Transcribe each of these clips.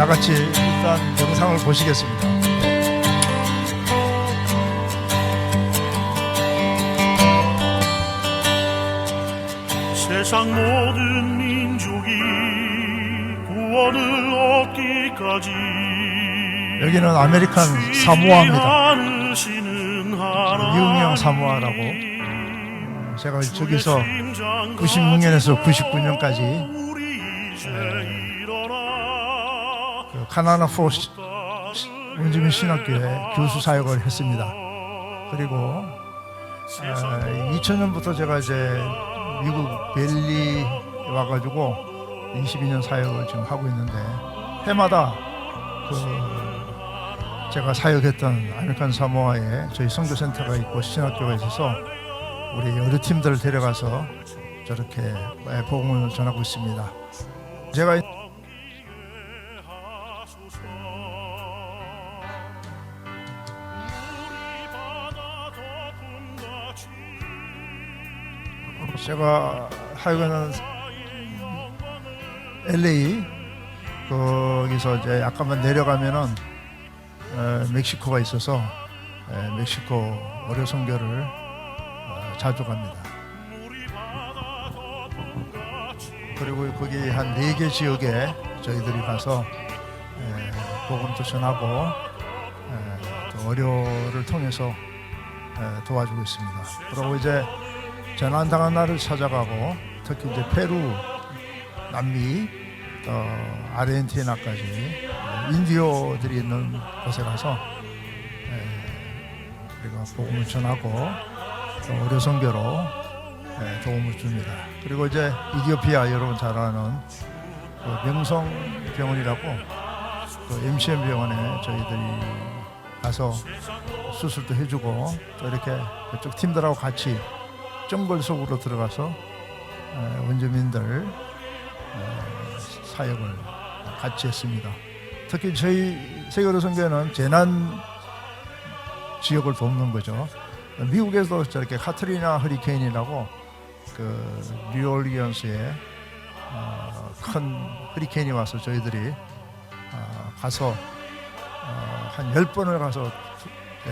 다 같이 일단 영상을 보시겠습니다. 세상 모든 민족이 구원을 얻기까지 여기는 아메리칸 사모아입니다. 미국령 미국령 사모아라고 제가 저기서 96년에서 99년까지 그 카나나 포스 원주민 신학교에 교수 사역을 했습니다. 그리고 2000년부터 제가 이제 미국 벨리 와가지고 22년 사역을 지금 하고 있는데, 해마다 제가 사역했던 아메리칸 사모아에 저희 선교센터가 있고 신학교가 있어서 우리 여러 팀들을 데려가서 저렇게 복음을 전하고 있습니다. 제가 하여간은 LA 거기서 이제 약간만 내려가면은 멕시코가 있어서 멕시코 어려 선교를 자주 갑니다. 그리고 거기 한 4개 지역에 저희들이 가서 복음도 전하고 또 어려를 통해서 도와주고 있습니다. 그리고 이제 재난당한 나를 찾아가고, 특히 이제 페루, 남미, 또 아르헨티나까지 인디오들이 있는 곳에 가서 우리가 복음을 전하고 또 어려 선교로 도움을 줍니다. 그리고 이제 이디오피아, 여러분 잘 아는 그 명성병원이라고 그 MCM 병원에 저희들이 가서 수술도 해주고, 또 이렇게 그쪽 팀들하고 같이 정글 속으로 들어가서 원주민들 사역을 같이 했습니다. 특히 저희 세계어려 선교회는 재난 지역을 돕는 거죠. 미국에서 저렇게 카트리나 허리케인이라고 그 뉴올리언스에 큰 허리케인이 와서 저희들이 가서 한 10번을 가서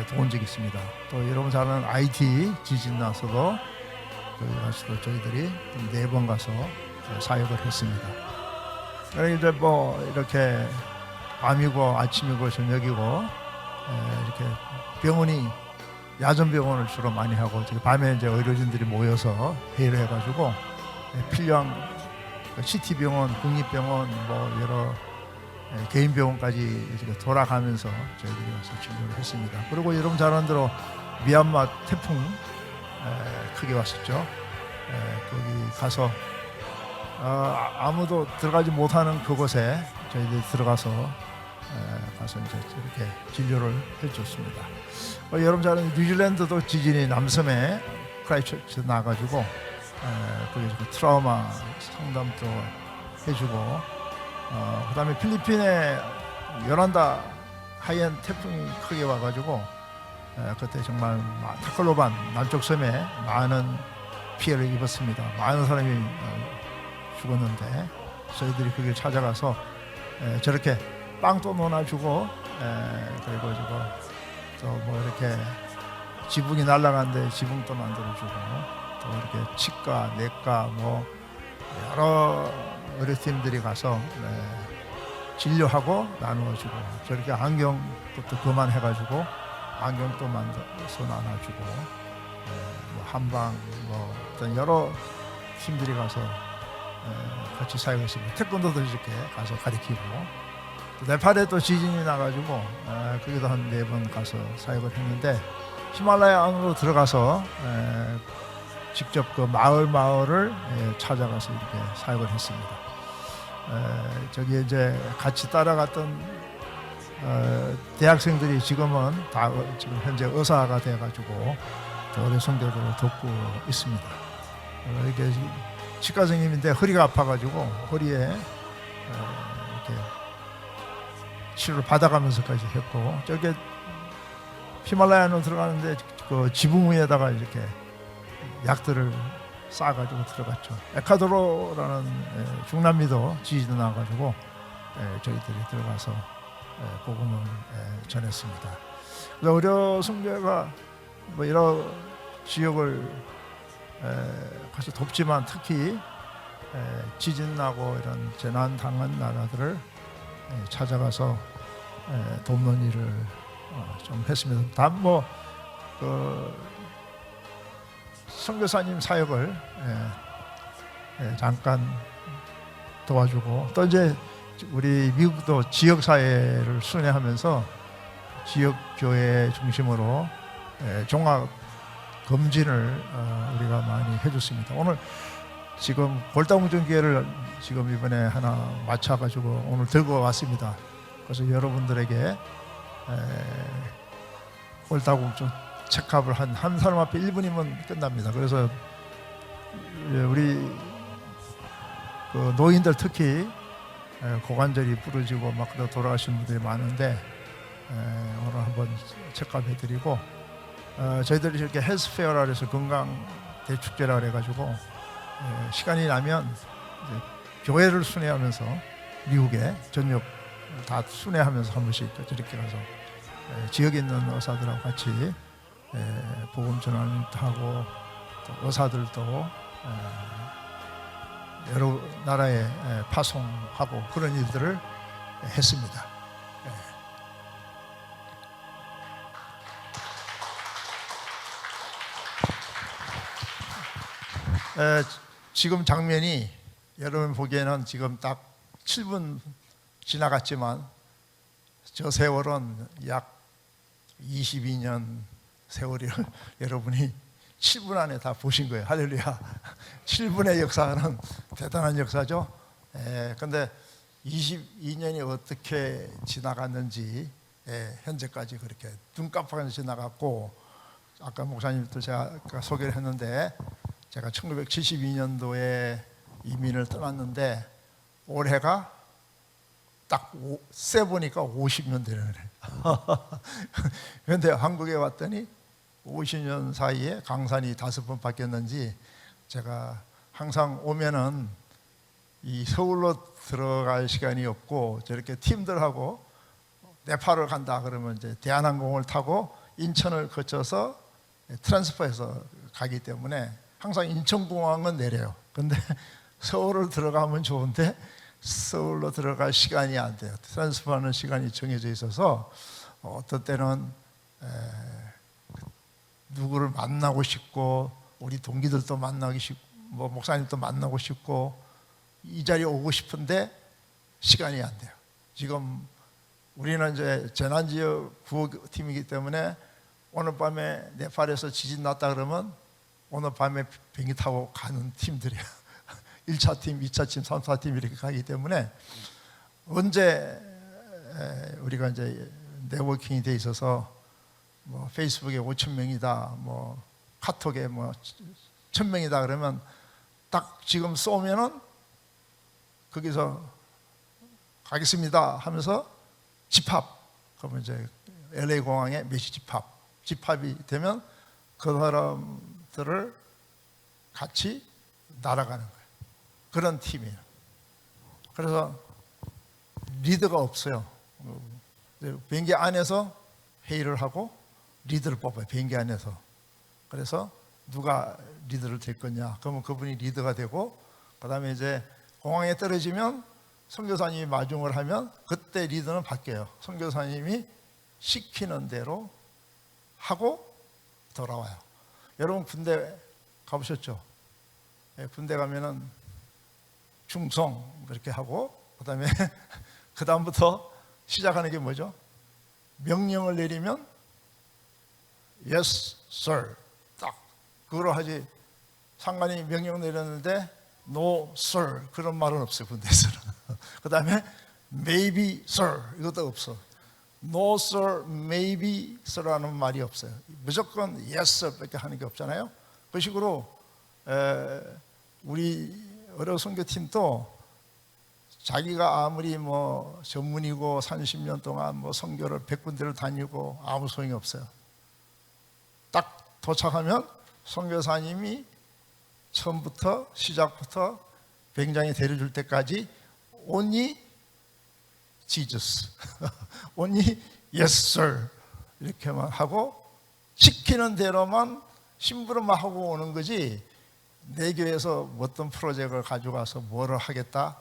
도운 적이 있습니다. 또 여러분 잘 아는 IT 지진 나서도 저희들이 4번 가서 사역을 했습니다. 그래서 이제 뭐 이렇게 밤이고 아침이고 저녁이고 이렇게 병원이 야전병원을 주로 많이 하고, 밤에 이제 의료진들이 모여서 회의를 해가지고 필요한 시티병원, 국립병원, 뭐 여러 개인 병원까지 돌아가면서 저희들이 와서 진료를 했습니다. 그리고 여러분 잘 아는 대로 미얀마 태풍 크게 왔었죠. 거기 가서 아무도 들어가지 못하는 그곳에 저희들이 들어가서 가서 이제 이렇게 진료를 해줬습니다. 여러분 잘 아는 뉴질랜드도 지진이 남섬에 크라이처치 나가지고 거기서 트라우마 상담도 해주고, 그다음에 필리핀에 요란다 하이엔 태풍이 크게 와가지고 그때 정말 타클로반 남쪽 섬에 많은 피해를 입었습니다. 많은 사람이 죽었는데 저희들이 거기를 찾아가서 저렇게 빵도 넣어주고, 그리고 또 뭐 이렇게 지붕이 날아가는데 지붕도 만들어주고, 또 이렇게 치과, 내과 뭐 여러 의료팀들이 가서 진료하고 나누어주고, 저렇게 안경도 그만해가지고 안경도 만들어서 나눠주고, 뭐 한방 뭐 어떤 여러 팀들이 가서 같이 사용했습니다. 태권도도 이렇게 가서 가르치고, 또 네팔에 또 지진이 나가지고 거기도 한 4번 가서 사역을 했는데, 히말라야 안으로 들어가서 직접 그 마을을 찾아가서 이렇게 사역을 했습니다. 저기 이제 같이 따라갔던 대학생들이 지금은 다 지금 현재 의사가 돼가지고 어려 선교를 돕고 있습니다. 이렇게 치과 선생님인데 허리가 아파가지고 허리에 이렇게 치료를 받아가면서까지 했고, 저게 히말라야로 들어가는데 그 지붕 위에다가 이렇게 약들을 쌓아가지고 들어갔죠. 에콰도르라는 중남미도 지진이 나가지고 저희들이 들어가서 복음을 전했습니다. 의료 선교회가 뭐 여러 지역을 가서 돕지만 특히 지진 나고 이런 재난 당한 나라들을 찾아가서 돕는 일을 좀 했습니다. 다음 선교사님 사역을 잠깐 도와주고 또 이제 우리 미국도 지역 사회를 순회하면서 지역 교회 중심으로 종합 검진을 우리가 많이 해줬습니다. 오늘 지금 골다공증 기회를 지금 이번에 하나 맞춰가지고 오늘 들고 왔습니다. 그래서 여러분들에게 골다공증 체크업을 한 사람 앞에 1분이면 끝납니다. 그래서 우리 그 노인들 특히 고관절이 부러지고 막 돌아가신 분들이 많은데 오늘 한번 체크업 해드리고 저희들이 이렇게 헬스페어라 해서 건강 대축제라 그래가지고 시간이 나면 이제 교회를 순회하면서 미국에 전역 다 순회하면서 한 번씩 저렇게 가서 지역에 있는 의사들하고 같이 복음 전환도 하고 또 의사들도 여러 나라에 파송하고 그런 일들을 했습니다. 지금 장면이 여러분 보기에는 지금 딱 7분 지나갔지만 저 세월은 약 22년 세월을 여러분이 7분 안에 다 보신 거예요. 할렐루야. 7분의 역사는 대단한 역사죠. 그런데 22년이 어떻게 지나갔는지 현재까지 그렇게 눈 깜빡하면서 지나갔고 아까 목사님도 제가 소개를 했는데 제가 1972년도에 이민을 떠났는데 올해가 딱 세보니까 50년 되는 거예요. 그런데 한국에 왔더니 50년 사이에 강산이 5번 바뀌었는지 제가 항상 오면은 이 서울로 들어갈 시간이 없고 저렇게 팀들하고 네팔을 간다 그러면 이제 대한항공을 타고 인천을 거쳐서 트랜스퍼해서 가기 때문에 항상 인천공항은 내려요. 근데 서울을 들어가면 좋은데 서울로 들어갈 시간이 안 돼요. 트랜스퍼하는 시간이 정해져 있어서 어떤 때는 누구를 만나고 싶고 우리 동기들도 만나기 싶고 뭐 목사님도 만나고 싶고 이 자리에 오고 싶은데 시간이 안 돼요. 지금 우리는 이제 재난지역 구호팀이기 때문에 오늘 밤에 네팔에서 지진 났다 그러면 오늘 밤에 비행기 타고 가는 팀들이에요. 1차 팀, 2차 팀, 3차 팀 이렇게 가기 때문에 언제 우리가 이제 네트워킹이 돼 있어서 뭐 페이스북에 5,000명이다, 뭐 카톡에 뭐 1,000명이다 그러면 딱 지금 쏘면은 거기서 가겠습니다 하면서 집합. 그러면 이제 LA 공항에 몇시 집합이 되면 그 사람들을 같이 날아가는 거예요. 그런 팀이에요. 그래서 리더가 없어요. 비행기 안에서 회의를 하고 리더를 뽑아요. 비행기 안에서. 그래서 누가 리더를 될 거냐? 그러면 그분이 리더가 되고 그 다음에 이제 공항에 떨어지면 선교사님이 마중을 하면 그때 리더는 바뀌어요. 선교사님이 시키는 대로 하고 돌아와요. 여러분 군대 가보셨죠? 군대 가면은 충성 그렇게 하고 그다음에 그 다음부터 시작하는 게 뭐죠? 명령을 내리면 yes sir 딱 그거로 하지. 상관이 명령 내렸는데 no sir 그런 말은 없어요. 군대에서는. 그 다음에 maybe sir 이것도 없어. no sir, maybe sir라는 말이 없어요. 무조건 yes sir 밖에 하는 게 없잖아요. 그 식으로 우리 어려 선교팀도 자기가 아무리 뭐 전문이고 30년 동안 뭐 선교를 100군데를 다니고 아무 소용이 없어요. 딱 도착하면 선교사님이 처음부터 시작부터 병장에 데려줄 때까지 only Jesus. only yes, sir. 이렇게만 하고 시키는 대로만 심부름만 하고 오는 거지 내 교회에서 어떤 프로젝트를 가져가서 뭐를 하겠다?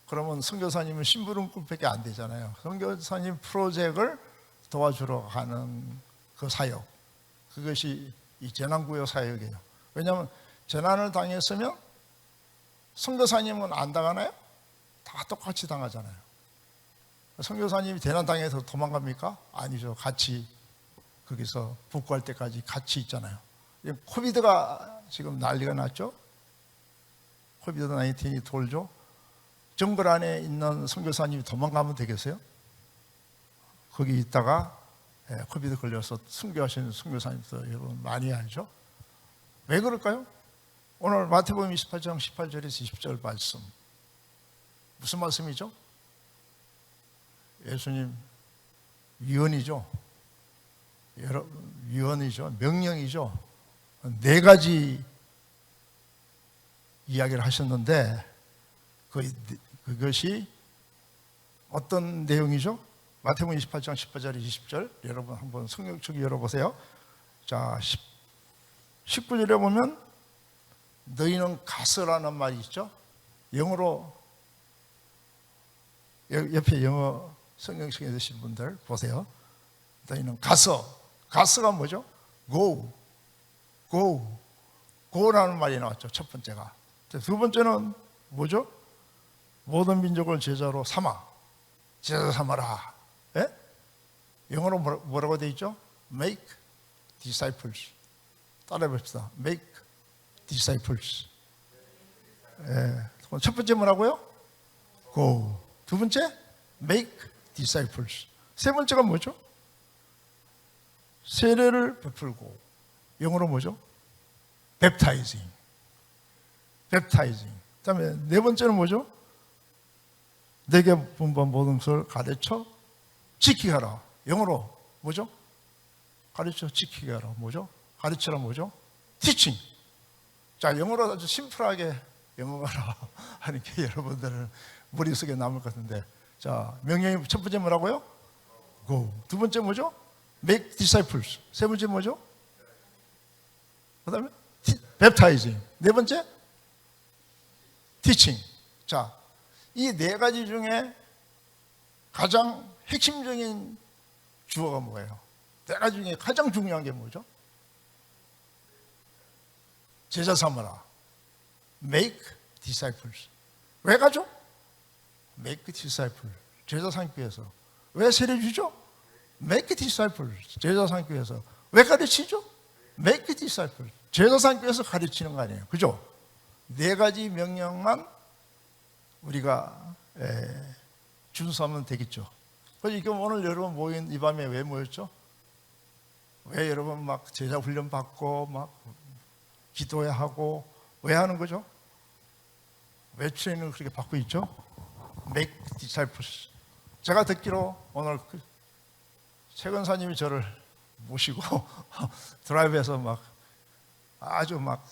그러면 선교사님은 심부름꾼밖에 안 되잖아요. 선교사님 프로젝트를 도와주러 가는 그 사역, 그것이 이 재난구호 사역이에요. 왜냐하면 재난을 당했으면 선교사님은 안 당하나요? 다 똑같이 당하잖아요. 선교사님이 재난 당해서 도망갑니까? 아니죠. 같이 거기서 복구할 때까지 같이 있잖아요. 코비드가 지금 난리가 났죠. 코비드 19이 돌죠. 정글 안에 있는 선교사님이 도망가면 되겠어요? 거기 있다가 코비드 걸려서 순교하시는 선교사님도 여러분 많이 알죠. 왜 그럴까요? 오늘 마태복음 28장 18절에서 20절 말씀 무슨 말씀이죠? 예수님 위언이죠. 위언이죠. 명령이죠. 4가지 이야기를 하셨는데 그것이 어떤 내용이죠? 마태복음 28장 18절 20절 여러분 한번 성경 쭉 열어보세요. 자 19절에 보면 너희는 가서라는 말이 있죠. 영어로 옆에 영어 성경책에 계신 분들 보세요. 너희는 가서가 뭐죠? go라는 말이 나왔죠. 첫 번째가. 두 번째는 뭐죠? 모든 민족을 제자로 제자 삼아라. 예? 영어로 뭐라고 되어 있죠? make disciples. 따라해 봅시다. make disciples. 예. 첫 번째 뭐라고요? go. 두 번째 make disciples. 세 번째가 뭐죠? 세례를 베풀고. 영어로 뭐죠? baptizing. 그다음에 네 번째는 뭐죠? 내게 분부한 모든 것을 가르쳐 지키게 하라. 영어로 뭐죠? 가르쳐 지키게 하라. 뭐죠? 가르치라 뭐죠? teaching. 자, 영어로 아주 심플하게 영어가라 하는 게 여러분들은 머릿속에 남을 것 같은데, 자, 명령이 첫 번째 뭐라고요? go. 두 번째 뭐죠? make disciples. 세 번째 뭐죠? 그 다음에 baptizing. 네 번째 teaching. 자, 이 4가지 중에 가장 핵심적인 주어가 뭐예요? 4가지 중에 가장 중요한 게 뭐죠? 제자 삼으라. make disciples. 왜 가죠? make disciples. 제자 삼기 위해서. 왜 세례 주죠? make disciples. 제자 삼기 위해서. 왜 가르치죠? make disciples. 제자 삼기 위해서 가르치는 거 아니에요. 그죠? 4가지 명령만 우리가 준수하면 되겠죠. 그래서 지금 오늘 여러분 모인 이 밤에 왜 모였죠? 왜 여러분 막 제자 훈련 받고 막 기도해야 하고 왜 하는 거죠? 왜 트레이닝을 그렇게 받고 있죠? make disciples. 제가 듣기로 오늘 최 권사님이 저를 모시고 드라이브해서 막 아주 막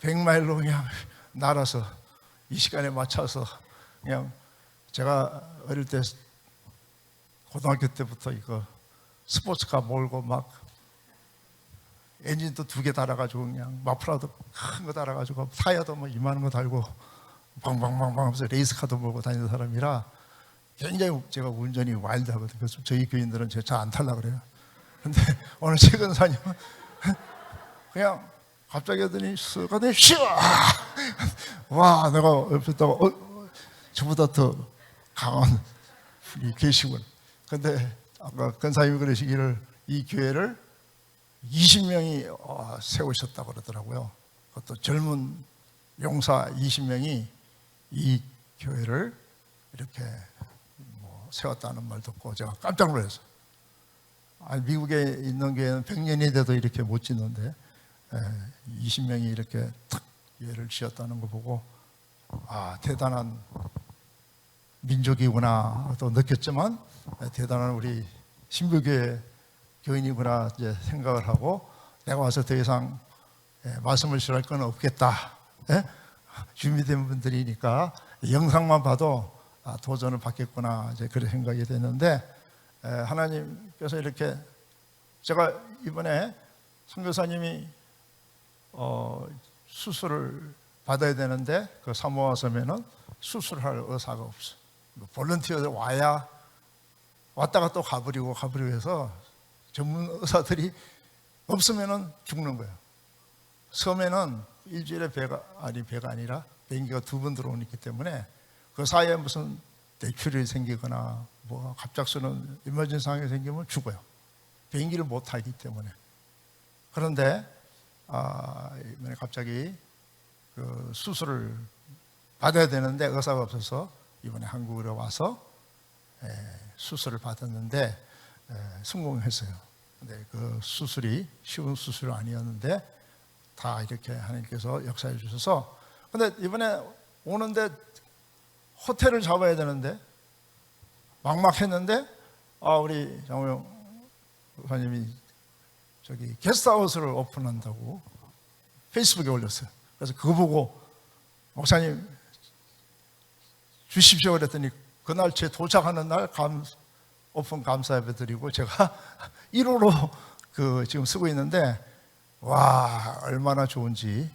100마일로 그냥 날아서 이 시간에 맞춰서 그냥 제가 어릴 때 고등학교 때부터 이거 스포츠카 몰고 막 엔진도 2개 달아가지고 그냥 마플라도 큰 거 달아가지고 타이어도 뭐 이만한 거 달고 방방방방 하면서 레이스카도 몰고 다니는 사람이라 굉장히 제가 운전이 와일드하거든요. 그래서 저희 교인들은 제가 잘 안 타려고 그래요. 근데 오늘 최 권사님은 그냥 갑자기 하더니 쓱하더니 쉬어! 와, 내가 옆에 있다가 저보다 더 강한 분이 계시군. 근데 아까 권사님이 그러시기를 이 교회를 20명이 세우셨다고 그러더라고요. 그것도 젊은 용사 20명이 이 교회를 이렇게 세웠다는 말 듣고 제가 깜짝 놀랐어요. 미국에 있는 교회는 100년이 돼도 이렇게 못 짓는데 20명이 이렇게 탁 예를 지었다는 거 보고 대단한 민족이구나 또 느꼈지만 대단한 우리 신부교회 교인이구나 이제 생각을 하고 내가 와서 더 이상 말씀을 싫어할 건 없겠다. 준비된 분들이니까 영상만 봐도 도전을 받겠구나 이제 그런 생각이 됐는데 하나님께서 이렇게 제가 이번에 선교사님이 수술을 받아야 되는데 그 사모아 섬에는 수술할 의사가 없어. 볼런티어들 와야 왔다가 또 가버리고 해서 전문 의사들이 없으면은 죽는 거예요. 섬에는 일주일에 배가 아니라 비행기가 2번 들어오기 때문에 그 사이에 무슨 뇌출혈이 생기거나 뭐 갑작스러운 이머전 상황이 생기면 죽어요. 비행기를 못 타기 때문에. 그런데 이번에 갑자기 그 수술을 받아야 되는데 의사가 없어서 이번에 한국으로 와서 수술을 받았는데 성공했어요. 근데 그 수술이 쉬운 수술은 아니었는데 다 이렇게 하나님께서 역사해 주셔서 근데 이번에 오는데 호텔을 잡아야 되는데 막막했는데 우리 장호영 목사님이 저기 게스트하우스를 오픈한다고 페이스북에 올렸어요. 그래서 그거 보고 목사님 주십시오 그랬더니 그날 제 도착하는 날 오픈 감사 예배 드리고 제가 1호로 지금 쓰고 있는데 와 얼마나 좋은지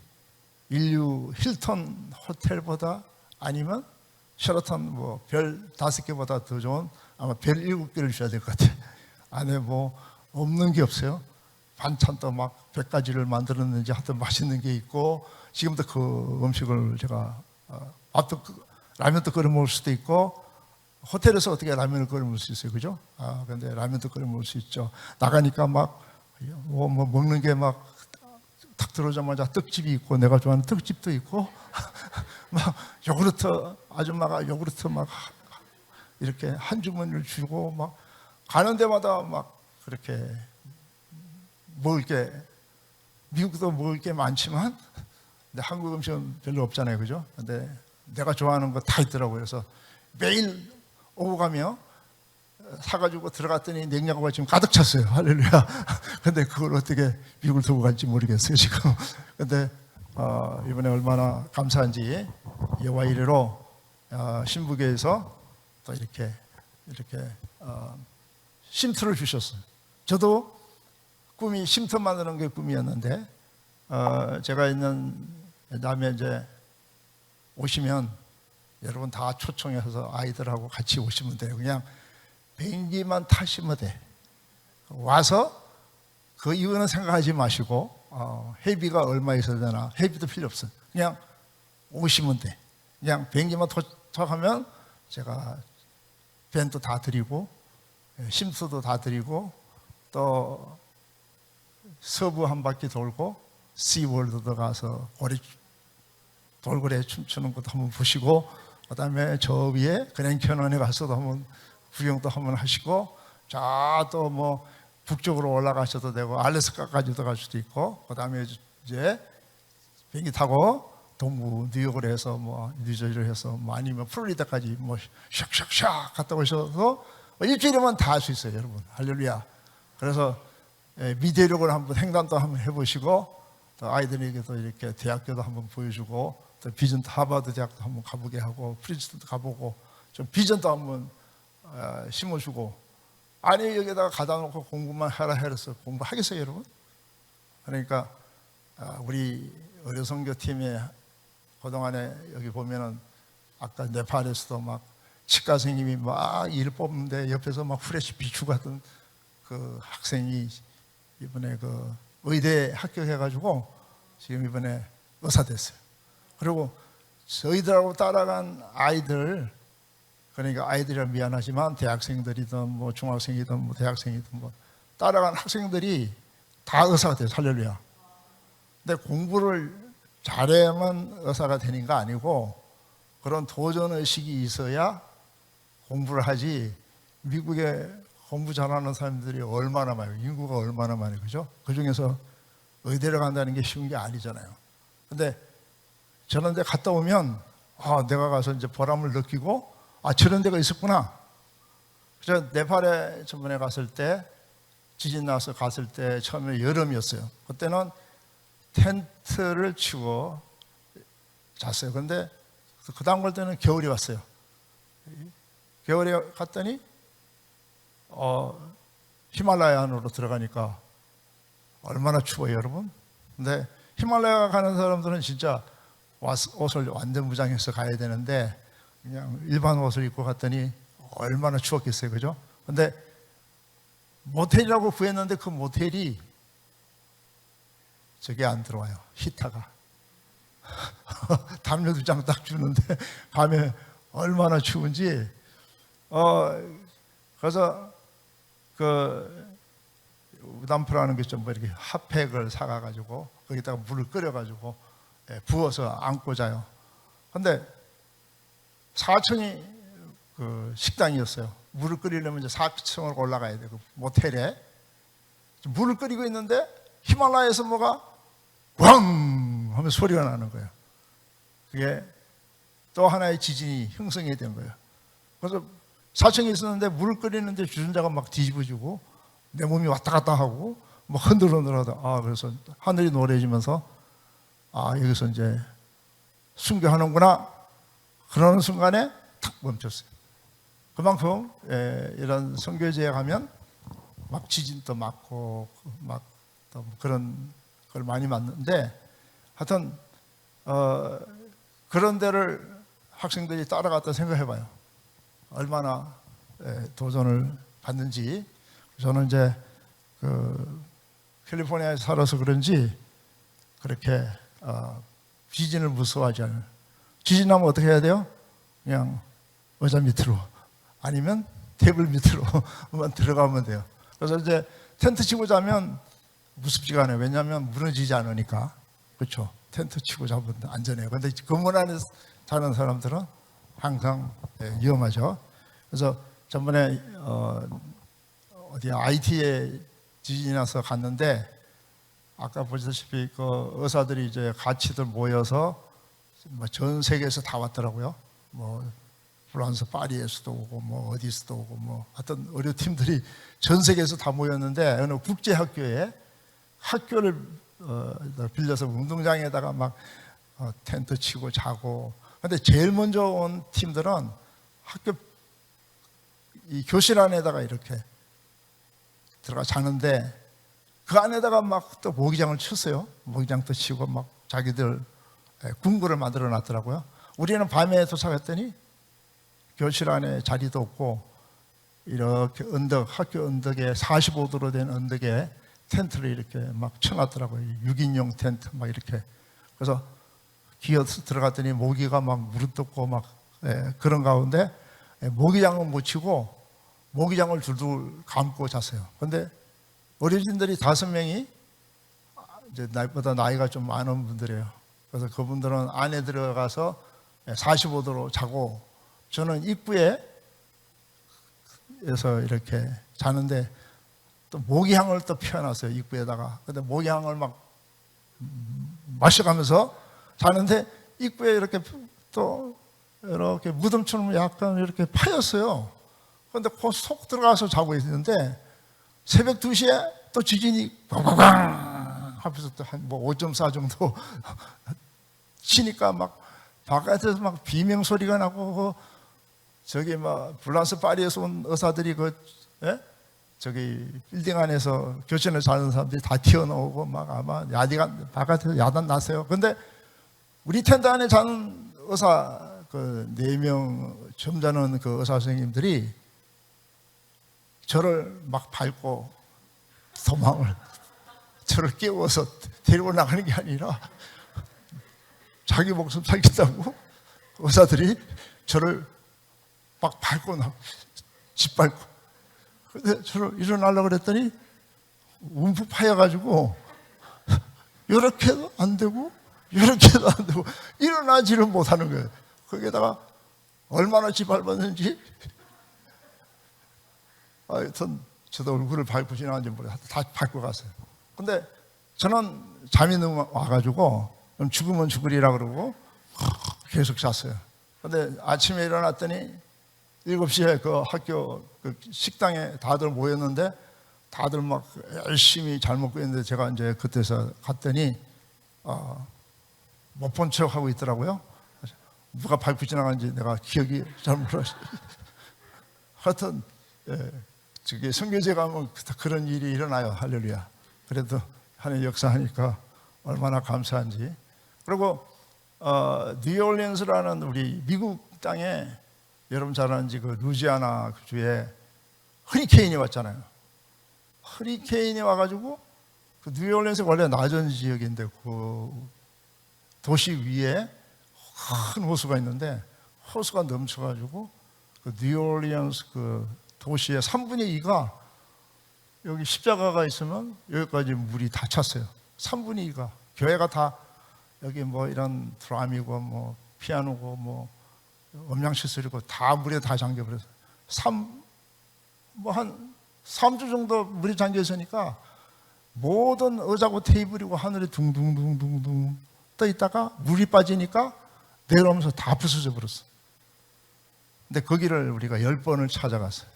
인류 힐턴 호텔보다 아니면 셔러턴 뭐 별 5개보다 더 좋은 아마 별 7개를 줘야 될 것 같아요. 안에 뭐 없는 게 없어요. 반찬도 막 100가지를 만들었는지 하여튼 맛있는 게 있고 지금도 그 음식을 제가 라면도 끓여 먹을 수도 있고 호텔에서 어떻게 라면을 끓여 먹을 수 있어요, 그죠? 근데 라면도 끓여 먹을 수 있죠. 나가니까 막 뭐 먹는 게 막 탁 들어오자마자 떡집이 있고 내가 좋아하는 떡집도 있고 막 요구르트 아줌마가 요구르트 막 이렇게 한 주머니를 주고 막 가는 데마다 막 그렇게 먹을 게 미국도 먹을 게 많지만 근데 한국 음식은 별로 없잖아요, 그죠? 근데 내가 좋아하는 거 다 있더라고요. 그래서 매일 오고 가며 사가지고 들어갔더니 냉장고가 지금 가득 찼어요. 할렐루야. 근데 그걸 어떻게 미국을 두고 갈지 모르겠어요, 지금. 근데 이번에 얼마나 감사한지 여호와 이래로 신부교에서 또 이렇게 쉼터를 주셨어요. 저도 꿈이 쉼터 만드는 게 꿈이었는데 제가 있는 남해 이제 오시면 여러분 다 초청해서 아이들하고 같이 오시면 돼요. 그냥 비행기만 타시면 돼. 와서 그 이유는 생각하지 마시고 회비가 얼마 있어야 되나 회비도 필요 없어요. 그냥 오시면 돼. 그냥 비행기만 도착하면 제가 밴도 다 드리고 쉼터도 다 드리고 또 서부 한 바퀴 돌고 시월드도 가서 돌고래 춤추는 것도 한번 보시고 그 다음에 저 위에 그랜캐넌에 가서도 한번 구경도 한번 하시고 자 또 뭐 북쪽으로 올라가셔도 되고 알래스카까지도 갈 수도 있고 그 다음에 이제 비행기 타고 동부 뉴욕을 해서 뭐 뉴저지를 해서 뭐 아니면 플로리다까지 뭐 샥샥샥 갔다 오셔서 일주일이면 다 할 수 있어요, 여러분. 할렐루야. 그래서 미대력을 한번 횡단도 한번 해보시고 또 아이들에게도 이렇게 대학교도 한번 보여주고 또 비전 하버드 대학도 한번 가보게 하고 프린스턴도 가보고 좀 비전도 한번 심어주고 아니 여기다가 가다 놓고 공부만 하라 해서 공부하겠어요, 여러분? 그러니까 우리 의료선교팀에 그동안에 여기 보면은 아까 네팔에서도 막 치과 선생님이 막 일 뽑는데 옆에서 막 후레쉬 비추고 하던 그 학생이 이번에 그 의대 합격해가지고 지금 이번에 의사 됐어요. 그리고 저희들하고 따라간 아이들, 그러니까 아이들이라 미안하지만 대학생들이든 뭐 중학생이든 뭐 대학생이든 뭐 따라간 학생들이 다 의사가 돼요. 할렐루야. 근데 공부를 잘해야만 의사가 되는 거 아니고 그런 도전의식이 있어야 공부를 하지. 미국에 공부 잘하는 사람들이 얼마나 많아요. 인구가 얼마나 많아요, 그죠? 그 중에서 의대를 간다는 게 쉬운 게 아니잖아요. 근데 저런 데 갔다 오면 내가 가서 이제 보람을 느끼고 저런 데가 있었구나. 저 네팔에 저번에 갔을 때 지진 나서 갔을 때 처음에 여름이었어요. 그때는 텐트를 치고 잤어요. 근데 그 다음 갈 때는 겨울이 왔어요. 겨울에 갔더니 히말라야 안으로 들어가니까 얼마나 추워요, 여러분. 근데 히말라야 가는 사람들은 진짜 옷을 완전 무장해서 가야 되는데 그냥 일반 옷을 입고 갔더니 얼마나 추웠겠어요, 그죠? 근데 모텔이라고 구했는데 그 모텔이 저게 안 들어와요, 히터가. 담요 2장 딱 주는데 밤에 얼마나 추운지. 그래서 그 우담프라는 게 좀 뭐 이렇게 핫팩을 사가가지고 거기다가 물을 끓여가지고 부어서 안고 자요. 근데 4층이 그 식당이었어요. 물을 끓이려면 이제 4층으로 올라가야 돼요. 그 모텔에 물을 끓이고 있는데 히말라야에서 뭐가 왕 하면 소리가 나는 거예요. 그게 또 하나의 지진이 형성이 된 거예요. 그래서 4층에 있었는데 물을 끓이는데 주전자가 막 뒤집어지고 내 몸이 왔다 갔다 하고 막 흔들흔들하다. 그래서 하늘이 노래지면서 여기서 이제 순교하는구나. 그러는 순간에 탁 멈췄어요. 그만큼 이런 선교지에 가면 막 지진도 맞고 막 또 그런 걸 많이 맞는데 하여튼 그런 데를 학생들이 따라갔다 생각해봐요. 얼마나 도전을 받는지. 저는 이제 그 캘리포니아에서 살아서 그런지 그렇게 지진을 무서워하지 않아요. 지진 나면 어떻게 해야 돼요? 그냥 의자 밑으로 아니면 테이블 밑으로만 들어가면 돼요. 그래서 이제 텐트 치고 자면 무섭지가 않아요. 왜냐하면 무너지지 않으니까. 그렇죠? 텐트 치고 자면 안전해요. 그런데 건물 안에 사는 사람들은 항상 위험하죠. 그래서 전번에 어디 IT에 지진이 나서 갔는데 아까 보시다시피 그 의사들이 이제 같이들 모여서 뭐 전 세계에서 다 왔더라고요. 뭐 프랑스 파리에서도 오고 뭐 어디서도 오고 뭐 하여튼 의료팀들이 전 세계에서 다 모였는데 어느 국제학교에 학교를 빌려서 운동장에다가 막 텐트 치고 자고. 근데 제일 먼저 온 팀들은 학교 이 교실 안에다가 이렇게 들어가 자는데 그 안에다가 막 또 모기장을 쳤어요. 모기장도 치고 막 자기들 궁궐을 만들어 놨더라고요. 우리는 밤에 도착했더니 교실 안에 자리도 없고 이렇게 언덕, 학교 언덕에 45도로 된 언덕에 텐트를 이렇게 막 쳐놨더라고요. 6인용 텐트 막 이렇게. 그래서 기어서 들어갔더니 모기가 막 무릎 막 그런 가운데 모기장은 못 치고 모기장을 둘둘 감고 잤어요. 그런데 어르신들이 5명이 이제 나보다 나이가 좀 많은 분들이에요. 그래서 그분들은 안에 들어가서 45도로 자고 저는 입구에서 이렇게 자는데 또 모기향을 또 피워놨어요. 입구에다가. 근데 모기향을 막 마셔가면서 자는데 입구에 이렇게 또 이렇게 무덤처럼 약간 이렇게 파였어요. 그런데 그 속 들어가서 자고 있는데 새벽 2시에 또 지진이 꽝꽝꽝 하면서 또 한 뭐 5.4 정도 치니까 막 바깥에서 막 비명 소리가 나고 저기 막 프랑스 파리에서 온 의사들이 저기 빌딩 안에서 교실에 자는 사람들이 다 튀어나오고 막 아마 바깥에서 야단 났어요. 근데 우리 텐트 안에 자는 의사 그 4명 점잖은 그 의사 선생님들이 저를 막 밟고 도망을 저를 깨워서 데리고 나가는 게 아니라 자기 목숨 살겠다고 의사들이 저를 막 밟고 짓밟고. 근데 저를 일어나려고 그랬더니 움푹 파여가지고 이렇게도 안 되고 이렇게도 안 되고 일어나지를 못하는 거예요. 거기에다가 얼마나 짓밟았는지 하여튼 저도 얼굴을 밟고 지나간지 모르겠어요. 다 밟고 갔어요. 근데 저는 잠이 너무 와가지고 죽으면 죽으리라 그러고 계속 잤어요. 근데 아침에 일어났더니 7시에 그 학교 그 식당에 다들 모였는데 다들 막 열심히 잘 먹고 있는데 제가 이제 그때서 갔더니 못 본 척 하고 있더라고요. 누가 밟고 지나간지 내가 기억이 잘 몰라. 하여튼 저기 선교제 가면 그런 일이 일어나요. 할렐루야. 그래도 하나님 역사하니까 얼마나 감사한지. 그리고 뉴올리언스라는 우리 미국 땅에 여러분 잘 아는지 그 루지아나 주에 허리케인이 왔잖아요. 허리케인이 와가지고 그 뉴올리언스가 원래 낮은 지역인데 그 도시 위에 큰 호수가 있는데 호수가 넘쳐가지고 그 뉴올리언스 그 도시의 3분의 2가 여기 십자가가 있으면 여기까지 물이 다 찼어요. 3분의 2가 교회가 다 여기 뭐 이런 드럼이고 뭐 피아노고 뭐 음향 시설이고 다 물에 다 잠겨버렸어요. 한 3주 정도 물이 잠겨 있으니까 모든 의자고 테이블이고 하늘에 둥둥둥둥둥 떠 있다가 물이 빠지니까 내려오면서 다 부서져 버렸어. 근데 거기를 우리가 10번을 찾아갔어요.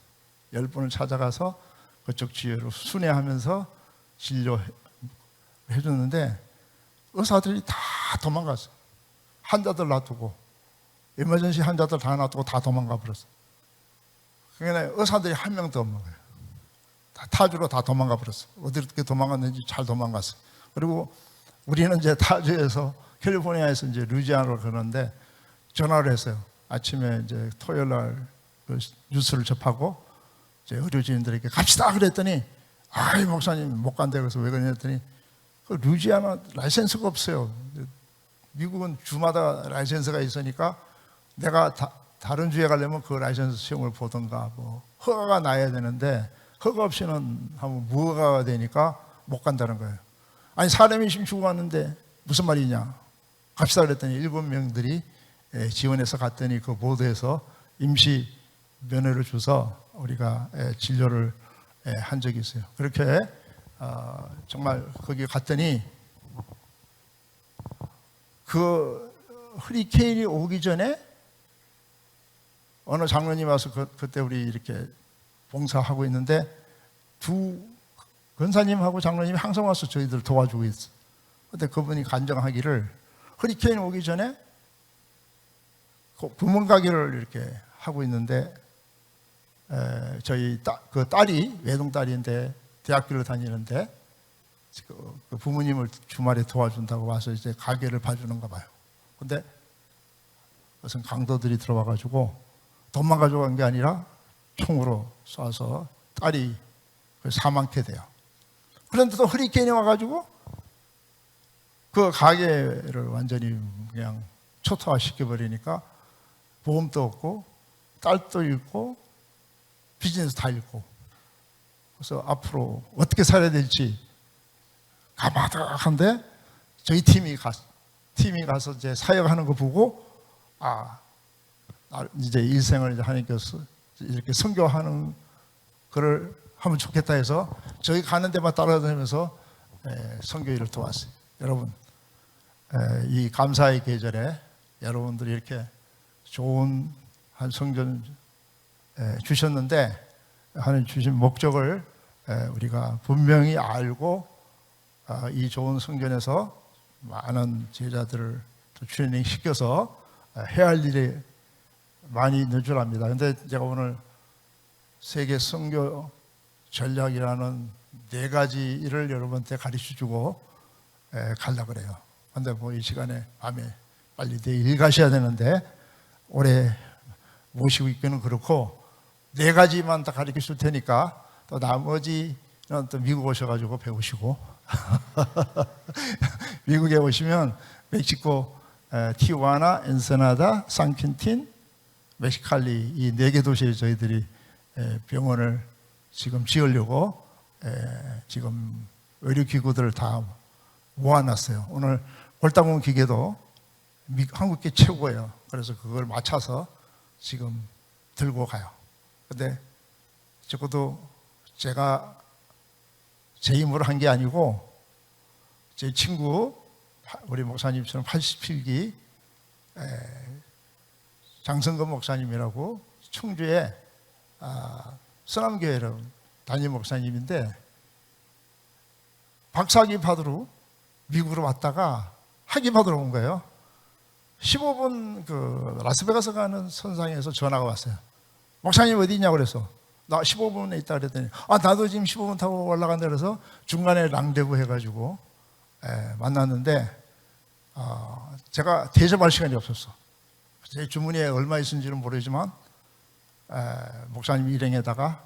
10번을 찾아가서 그쪽 지혜로 순회하면서 진료해줬는데 의사들이 다 도망갔어요. 환자들 놔두고 에머전시 환자들 다 놔두고 다 도망가 버렸어요. 그러니까 의사들이 한 명도 없는 거예요. 다 타주로 다 도망가 버렸어요. 어떻게 도망갔는지 잘 도망갔어요. 그리고 우리는 이제 타주에서 캘리포니아에서 이제 루지아나로 가는데 전화를 했어요. 아침에 이제 토요일 날 그 뉴스를 접하고 이제 의료진들에게 갑시다 그랬더니 아이 목사님 못 간대. 그래서 왜 그러냐 했더니 그 루지아나 라이센스가 없어요. 미국은 주마다 라이센스가 있으니까 내가 다른 주에 가려면 그 라이센스 시험을 보던가 뭐 허가가 나야 되는데 허가 없이는 하면 무허가가 되니까 못 간다는 거예요. 아니 사람이 지금 죽어갔는데 무슨 말이냐. 갑시다 그랬더니 7명들이 지원해서 갔더니 그 보도에서 임시 면회를 줘서 우리가 진료를 한 적이 있어요. 그렇게 정말 거기 갔더니 그 허리케인이 오기 전에 어느 장로님 와서 그때 우리 이렇게 봉사하고 있는데 두 권사님하고 장로님이 항상 와서 저희들 도와주고 있어요. 그런데 그분이 간증하기를 허리케인 오기 전에 구멍 가게를 이렇게 하고 있는데 저희 그 딸이 외동딸인데 대학교를 다니는데 그 부모님을 주말에 도와준다고 와서 이제 가게를 봐주는가 봐요. 근데 무슨 강도들이 들어와 가지고 돈만 가져간 게 아니라 총으로 쏴서 딸이 사망케 돼요. 그런데도 허리케인이 와가지고 그 가게를 완전히 그냥 초토화 시켜버리니까 보험도 없고 딸도 잃고 비즈니스 다 잃고 그래서 앞으로 어떻게 살아야 될지 가마득한데 저희 팀이 가서 이제 사역하는 거 보고 이제 일생을 이제 하나님께서 이렇게 선교하는 거를 하면 좋겠다 해서 저희 가는 데만 따라다니면서 선교 일을 도왔어요. 여러분 이 감사의 계절에 여러분들이 이렇게 좋은 한 성전 주셨는데 하나님 주신 목적을 우리가 분명히 알고 이 좋은 성전에서 많은 제자들을 트레이닝 시켜서 해야 할 일이 많이 있는 줄 압니다. 근데 제가 오늘 세계 선교 전략이라는 4가지를 여러분한테 가르쳐주고 가려고 그래요. 근데 뭐 이 시간에 밤에 빨리 내일 가셔야 되는데 올해 모시고 있기는 그렇고 4가지만 다 가르쳐 줄 테니까 또 나머지는 또 미국 오셔가지고 배우시고 미국에 오시면 멕시코 티juana, 엔세나다, 산퀸틴, 멕시칼리 이 4개 도시에 저희들이 병원을 지금 지으려고 지금 의료기구들을 다 모아놨어요. 오늘 골다공 기계도 한국계 최고예요. 그래서 그걸 맞춰서 지금 들고 가요. 근데 적어도 제가 제 힘으로 한 게 아니고 제 친구 우리 목사님처럼 87기 장성근 목사님이라고 청주에 서남교회로 담임 목사님인데 박사학위 받으러 미국으로 왔다가 학위 받으러 온 거예요. 15분 그 라스베가스 가는 선상에서 전화가 왔어요. 목사님 어디 있냐고 그래서 나 15분에 있다 그랬더니 나도 지금 15분 타고 올라간다 그래서 중간에 랑데부 해가지고 만났는데 제가 대접할 시간이 없었어. 제 주머니에 얼마 있는지는 모르지만 목사님 일행에다가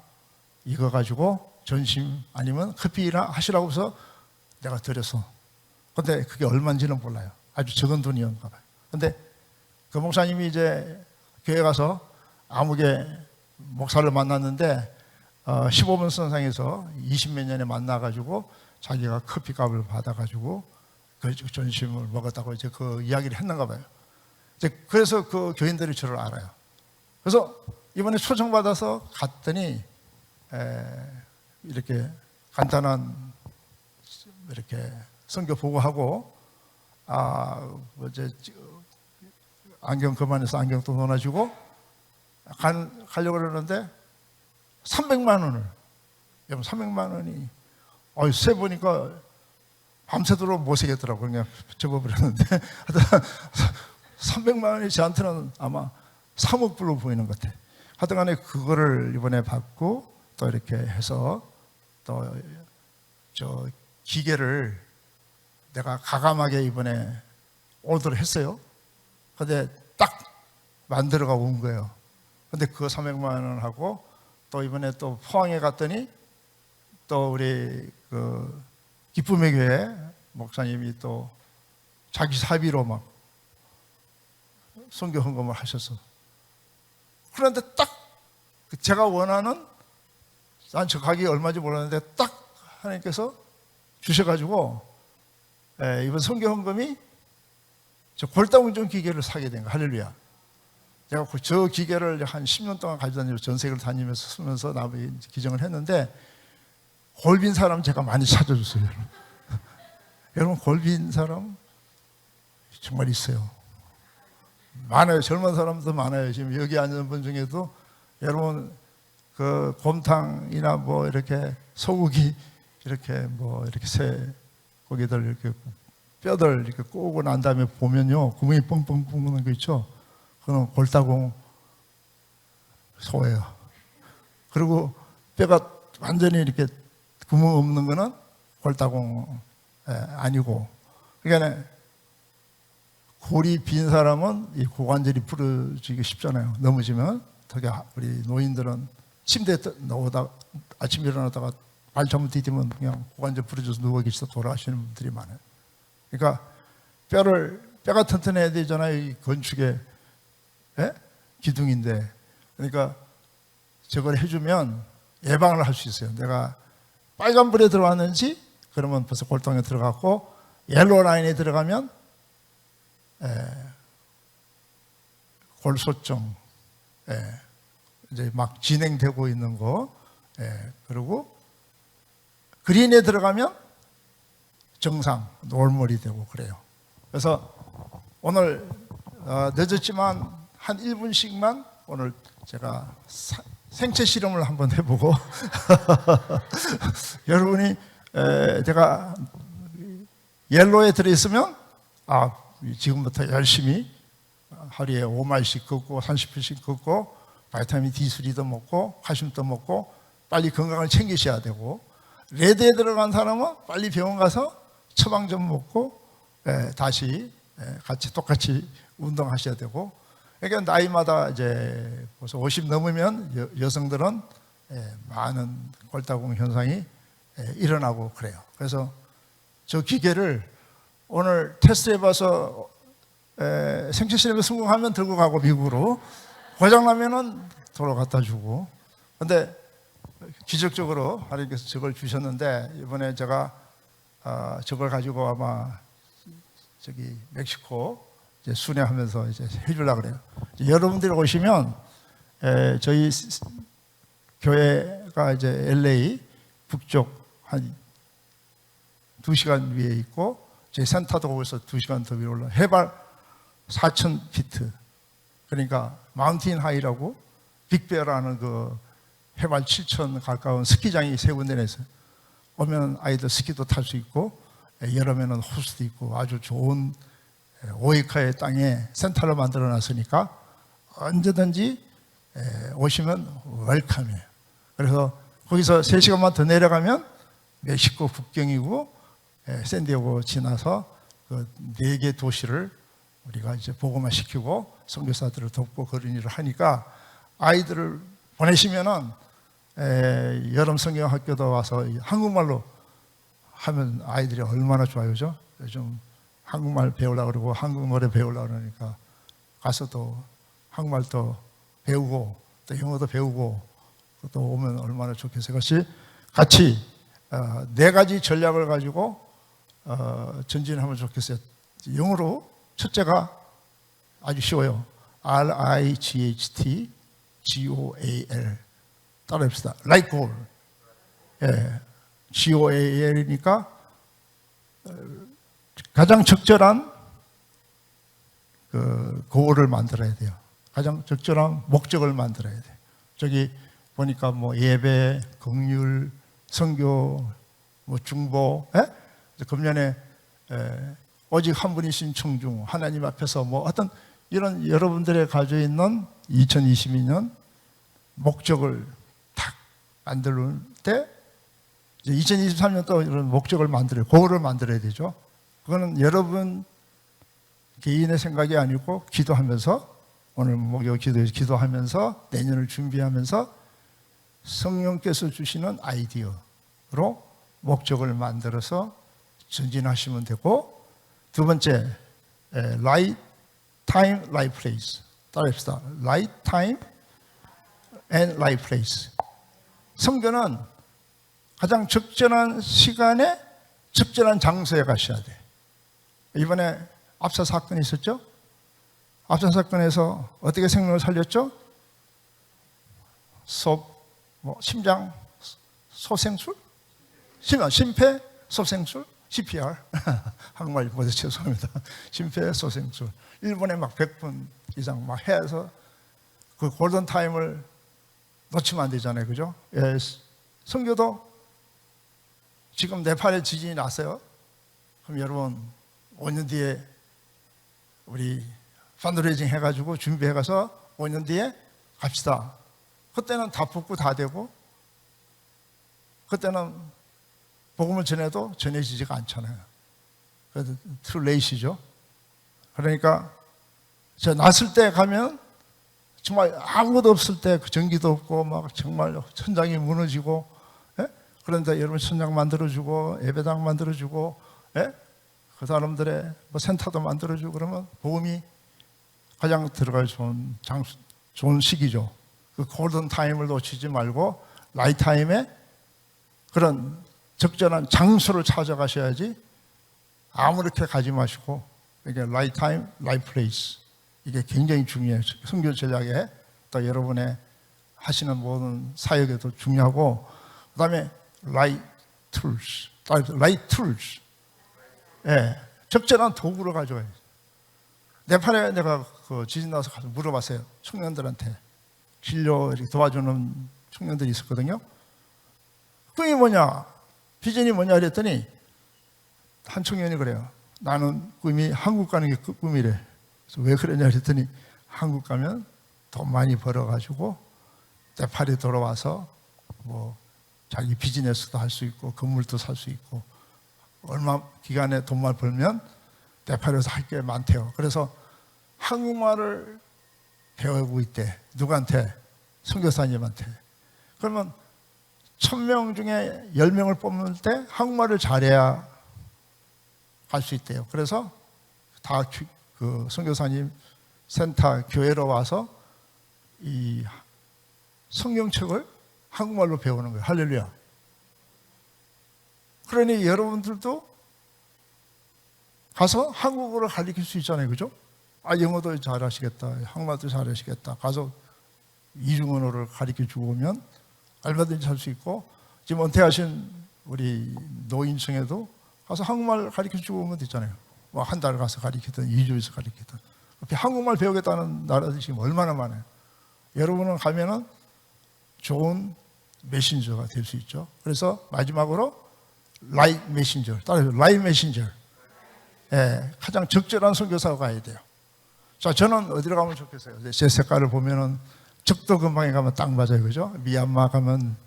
이거 가지고 전심 아니면 커피나 하시라고 해서 내가 드렸어. 근데 그게 얼마인지는 몰라요. 아주 적은 돈이었나 봐요. 근데 그 목사님이 이제 교회 가서 아무개 목사를 만났는데 15분 선상에서 20몇 년에 만나가지고 자기가 커피값을 받아가지고 그 전심을 먹었다고 이제 그 이야기를 했는가 봐요. 이제 그래서 그 교인들이 저를 알아요. 그래서 이번에 초청받아서 갔더니 이렇게 간단한 이렇게 선교 보고하고 이제 안경 그만해서 안경도 넣어주고 가려고 그러는데 300만 원을 여러분 300만 원이 세 보니까 밤새도록 못 세겠더라고요. 그냥 접어버렸는데 300만 원이 저한테는 아마 3억 불로 보이는 것 같아요. 하여튼 간에 그거를 이번에 받고 또 이렇게 해서 또 저 기계를 내가 가감하게 이번에 오더를 했어요. 근데 딱 만들어가 온 거예요. 근데 그 300만 원하고 또 이번에 또 포항에 갔더니 또 우리 그 기쁨의 교회 목사님이 또 자기 사비로 막 선교 헌금을 하셨어. 그런데 딱 제가 원하는 난 저 가격이 얼마인지 몰랐는데 딱 하나님께서 주셔가지고 이번 선교 헌금이 저 골다공증 기계를 사게 된 거야. 할렐루야. 제가 저 기계를 한 10년 동안 가지고 다니면서 전 세계를 다니면서 쓰면서 나중에 기증을 했는데 골빈 사람 제가 많이 찾아줬어요. 여러분. 여러분 골빈 사람 정말 있어요. 많아요. 젊은 사람도 많아요. 지금 여기 앉은 분 중에도 여러분 그 곰탕이나 뭐 이렇게 소고기 이렇게 뭐 이렇게 새 고기들 이렇게 뼈들 이렇게 꼬고 난 다음에 보면요 구멍이 뻥뻥 뚫는 거 있죠. 그건 골다공 소예요. 그리고 뼈가 완전히 이렇게 구멍 없는 거는 골다공 아니고, 그러니까 골이 빈 사람은 이 고관절이 부러지기 쉽잖아요. 넘어지면. 특히 우리 노인들은 침대에 누워다 아침에 일어나다가 발 잘못 디디면 그냥 고관절 부러져서 누워 계셔서 돌아가시는 분들이 많아요. 그러니까 뼈가 튼튼해야 되잖아요. 이 건축의 기둥인데. 그러니까 저걸 해주면 예방을 할 수 있어요. 내가 빨간불에 들어왔는지 그러면 벌써 골동에 들어갔고, 옐로우 라인에 들어가면 골소증 이제 막 진행되고 있는 거, 그리고 그린에 들어가면 정상 노을머리 되고 그래요. 그래서 오늘 늦었지만 한 1분씩만 오늘 제가 생체 실험을 한번 해보고 여러분이 제가 옐로에 들어있으면 지금부터 열심히 하루에 5마일씩 걷고 30분씩 걷고 바이타민 D3도 먹고 칼슘도 먹고 빨리 건강을 챙기셔야 되고, 레드에 들어간 사람은 빨리 병원 가서 처방 좀 먹고 다시 같이 똑같이 운동하셔야 되고, 그러니까 나이마다 이제 벌써 50 넘으면 여성들은 많은 골다공 현상이 일어나고 그래요. 그래서 저 기계를 오늘 테스트해봐서 생체 실험에 성공하면 들고 가고 미국으로, 고장나면은 돌아갖다 주고. 근데 기적적으로 하나님께서 저걸 주셨는데, 이번에 제가 저걸 가지고 아마 저기 멕시코 이제 순회하면서 이제 해주려고 그래요. 여러분들이 오시면 저희 교회가 이제 LA 북쪽 한 2시간 위에 있고, 저희 센터도 거기서 2시간 더 위로 올라, 해발 4,000피트, 그러니까 마운틴 하이라고 빅베어라는 그 해발 7,000 가까운 스키장이 세 군데나 있어요. 오면 아이들 스키도 탈 수 있고, 여름에는 호수도 있고 아주 좋은 오이카의 땅에 센터를 만들어 놨으니까 언제든지 오시면 웰컴이에요. 그래서 거기서 3시간만 더 내려가면 멕시코 국경이고 샌디에고 지나서 그 4개 도시를 우리가 이제 복음화 시키고 선교사들을 돕고 그런 일을 하니까 아이들을 보내시면은 여름 성경학교도 와서 한국말로 하면 아이들이 얼마나 좋아요, 그죠? 요즘 한국말 배우려고 그러고 한국 노래 배우려고 그러니까 가서 또 한국말도 배우고 또 영어도 배우고 또 오면 얼마나 좋겠어요. 그것이 같이 4가지 전략을 가지고 전진하면 좋겠어요. 영어로 첫째가 아주 쉬워요. RIGHT GOAL 따라합시다. Like goal. GOAL이니까 가장 적절한 그 goal을 만들어야 돼요. 가장 적절한 목적을 만들어야 돼요. 저기 보니까 뭐 예배, 긍휼, 선교, 뭐 중보, 금년에 오직 한 분이신 청중, 하나님 앞에서 뭐 어떤 이런 여러분들의 가지고 있는 2022년 목적을 딱 만들 때 이제 2023년 또 이런 목적을 만들어요. 고를 만들어야 되죠. 그거는 여러분 개인의 생각이 아니고 기도하면서 오늘 목요 기도에서 기도하면서 내년을 준비하면서 성령께서 주시는 아이디어로 목적을 만들어서 전진하시면 되고 두 번째 right time, right place 따라합시다. right time and right place 성교는 가장 적절한 시간에 적절한 장소에 가셔야 돼. 이번에 압사 사건이 있었죠? 압사 사건에서 어떻게 생명을 살렸죠? 심장 소생술? 심폐소생술? CPR? 한국말 못해서 죄송합니다. 심폐소생술. 일본에 막 100분 이상 막 해서 그 골든타임을 놓치면 안 되잖아요. 그죠? 예, 선교도 지금 네팔에 지진이 났어요. 그럼 여러분 5년 뒤에 우리 펀드레이징 해가지고 준비해가서 5년 뒤에 갑시다. 그때는 다 붙고 다 되고 그때는 복음을 전해도 전해지지가 않잖아요. 그래서 트루레이시죠. 그러니까 저 났을 때 가면 정말 아무것도 없을 때 전기도 없고 막 정말 천장이 무너지고 그런데 여러분 천장 만들어주고 예배당 만들어주고 그 사람들의 뭐 센터도 만들어주고 그러면 복음이 가장 들어갈 좋은 시기죠. 그 골든 타임을 놓치지 말고 라이트 타임에 그런 적절한 장소를 찾아가셔야지 아무렇게 가지 마시고 이게 라이트 타임, 라이트 플레이스 이게 굉장히 중요해요. 선교 전략에 또 여러분의 하시는 모든 사역에도 중요하고 그 다음에 라이트 툴스 적절한 도구를 가져가야죠. 네팔에 내가 그 지진 나서 가서 물어봤어요. 청년들한테 진료 이렇게 도와주는 청년들이 있었거든요. 꿈이 뭐냐? 비전이 뭐냐? 그랬더니 한 청년이 그래요. 나는 꿈이 한국 가는 게 꿈이래. 그래서 왜 그러냐 그랬더니 한국 가면 돈 많이 벌어가지고 네팔에 돌아와서 뭐 자기 비즈니스도 할 수 있고 건물도 살 수 있고 얼마 기간에 돈만 벌면 네팔에서 할 게 많대요. 그래서 한국말을 배우고 있대. 누구한테? 선교사님한테. 그러면 1000명 중에 10명을 뽑을 때 한국말을 잘해야 갈 수 있대요. 그래서 다 그 선교사님 센터 교회로 와서 이 성경책을 한국말로 배우는 거예요. 할렐루야. 그러니 여러분들도 가서 한국어를 가르칠 수 있잖아요. 그죠? 영어도 잘하시겠다. 한국말도 잘하시겠다. 가서 이중언어를 가르쳐 주고 오면 얼마든지 할 수 있고 지금 은퇴하신 우리 노인층에도 가서 한국말 가르쳐 주고 오면 되잖아요. 뭐 한 달 가서 가르치든 2주에서 가르치든 한국말 배우겠다는 나라들이 지금 얼마나 많아요. 여러분은 가면은 좋은 메신저가 될 수 있죠. 그래서 마지막으로 라이트 메신저 따라서 라이트 메신저 가장 적절한 선교사가 가야 돼요. 자, 저는 어디로 가면 좋겠어요? 제 색깔을 보면은 적도 근방에 가면 딱 맞아요, 그죠? 미얀마 가면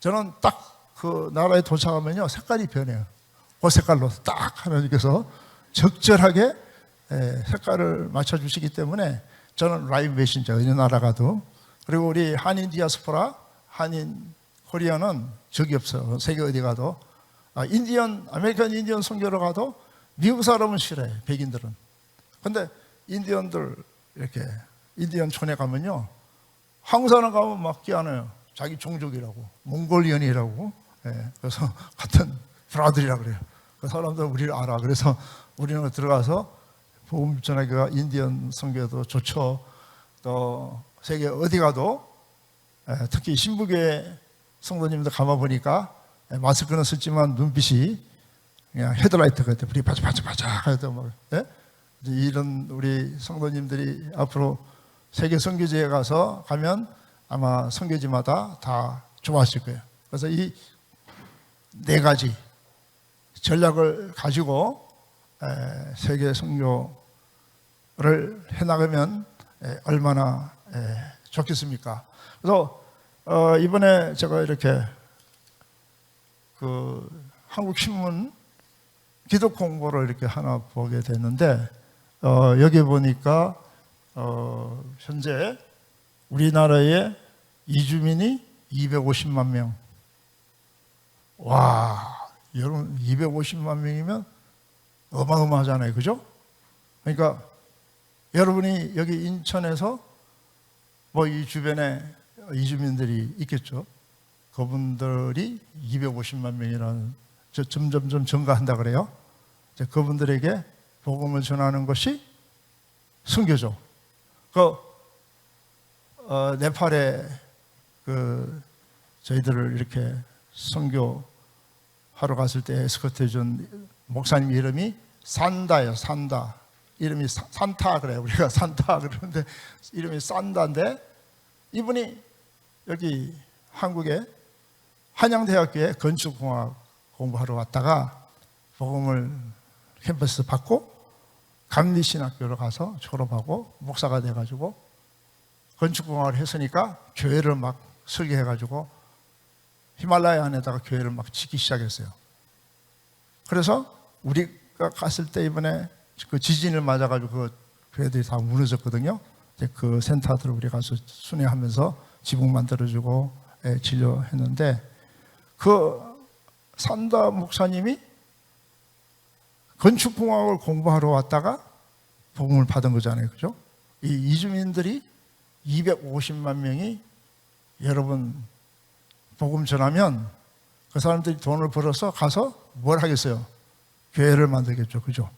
저는 딱 그 나라에 도착하면요 색깔이 변해요. 그 색깔로 딱 하나님께서 적절하게 색깔을 맞춰주시기 때문에 저는 라이브 메신저 어느 나라 가도, 그리고 우리 한인 디아스포라, 한인 코리아는 적이 없어요. 세계 어디 가도. 아메리칸 인디언 선교로 가도 미국 사람은 싫어해, 백인들은. 근데 인디언들 이렇게 인디언 촌에 가면요 한국 사람 가면 막 끼안아요. 자기 종족이라고, 몽골리언이라고. 그래서 같은 브라들이라고 그래요. 그 사람들 우리를 알아. 그래서 우리는 들어가서 복음 전하기가 인디언 선교도 좋죠. 또 세계 어디 가도 특히 신부교회 성도님들 가만 보니까 마스크는 쓰지만 눈빛이 그냥 헤드라이트 같아. 불이 바짝바짝 해도 막 이런 우리 성도님들이 앞으로 세계 선교지에 가면 아마 선교지마다 다 좋아하실 거예요. 그래서 이 네 가지 전략을 가지고 세계 선교를 해나가면 얼마나 좋겠습니까? 그래서 이번에 제가 이렇게 그 한국 신문 기독 공보를 이렇게 하나 보게 됐는데 여기 보니까 현재 우리나라의 이주민이 250만 명. 와, 여러분 250만 명이면 어마어마하잖아요, 그죠? 그러니까 여러분이 여기 인천에서 뭐 이 주변에 이주민들이 있겠죠. 그분들이 250만 명이라는 점점 증가한다 그래요. 이제 그분들에게 복음을 전하는 것이 선교죠. 네팔에 저희들을 이렇게 선교하러 갔을 때 에스코트 해준 목사님 이름이 산다예요. 산다. 이름이 산타 그래요. 우리가 산타 그러는데 이름이 산다인데, 이분이 여기 한국의 한양대학교에 건축공학 공부하러 왔다가 복음을 캠퍼스 받고 감리신학교로 가서 졸업하고 목사가 돼가지고 건축공학을 했으니까 교회를 막 설계해가지고 히말라야 안에다가 교회를 막 짓기 시작했어요. 그래서 우리가 갔을 때 이번에 그 지진을 맞아가지고 그 교회들이 다 무너졌거든요. 그 센터들을 우리 가서 순회하면서 지붕 만들어주고 진료했는데, 그 산다 목사님이 건축공학을 공부하러 왔다가 복음을 받은 거잖아요, 그죠? 이 이주민들이 250만 명이 여러분 복음 전하면 그 사람들이 돈을 벌어서 가서 뭘 하겠어요? 교회를 만들겠죠, 그죠?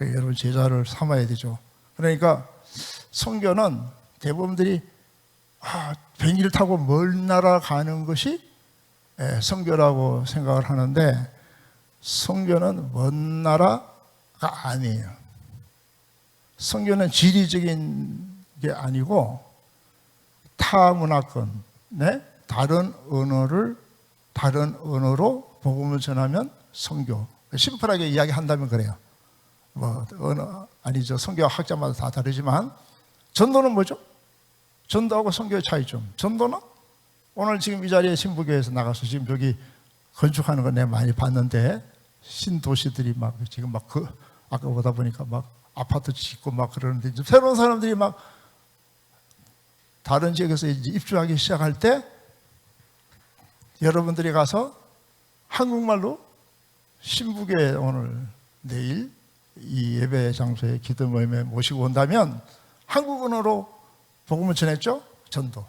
여러분 제자를 삼아야 되죠. 그러니까 선교는 대부분들이 비행기를 타고 먼 나라 가는 것이 선교라고 생각을 하는데, 선교는 먼 나라가 아니에요. 선교는 지리적인 게 아니고 타 문화권, 다른 언어로 복음을 전하면 선교. 심플하게 이야기한다면 그래요. 뭐 언어 아니죠. 선교 학자마다 다 다르지만 전도는 뭐죠? 전도하고 선교의 차이점. 전도는 오늘 지금 이 자리에 신부교회에서 나가서 지금 여기 건축하는 거 내가 많이 봤는데, 신도시들이 막 지금 막 아까 보다 보니까 막 아파트 짓고 막 그러는데, 이제 새로운 사람들이 막 다른 지역에서 이제 입주하기 시작할 때 여러분들이 가서 한국말로 신부교회 오늘 내일 이 예배 장소에 기도 모임에 모시고 온다면 한국 언어로 복음을 전했죠? 전도.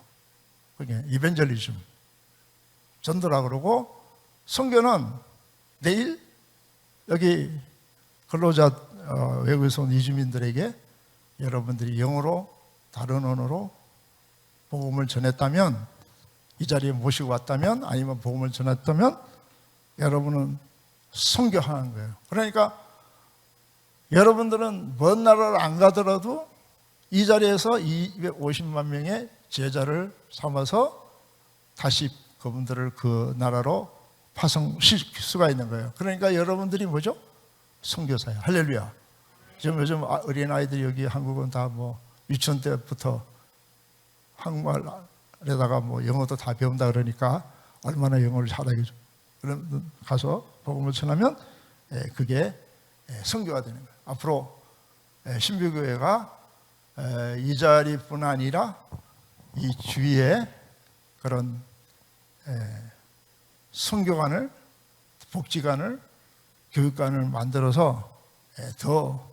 그게 이벤젤리즘. 전도라고 그러고, 선교는 내일 여기 근로자 외국에서 온 이주민들에게 여러분들이 영어로 다른 언어로 복음을 전했다면, 이 자리에 모시고 왔다면, 아니면 복음을 전했다면 여러분은 선교하는 거예요. 그러니까 여러분들은 먼 나라를 안 가더라도 이 자리에서 250만 명의 제자를 삼아서 다시 그분들을 그 나라로 파송시킬 수가 있는 거예요. 그러니까 여러분들이 뭐죠? 선교사예요. 할렐루야. 지금 요즘 어린 아이들이 여기 한국은 다 뭐 유치원 때부터 한국말에다가 뭐 영어도 다 배운다 그러니까 얼마나 영어를 잘하겠죠. 그럼 가서 복음을 전하면 그게 선교가 되는 거예요. 앞으로 신비교회가 이 자리뿐 아니라 이 주위에 그런 선교관을, 복지관을, 교육관을 만들어서 더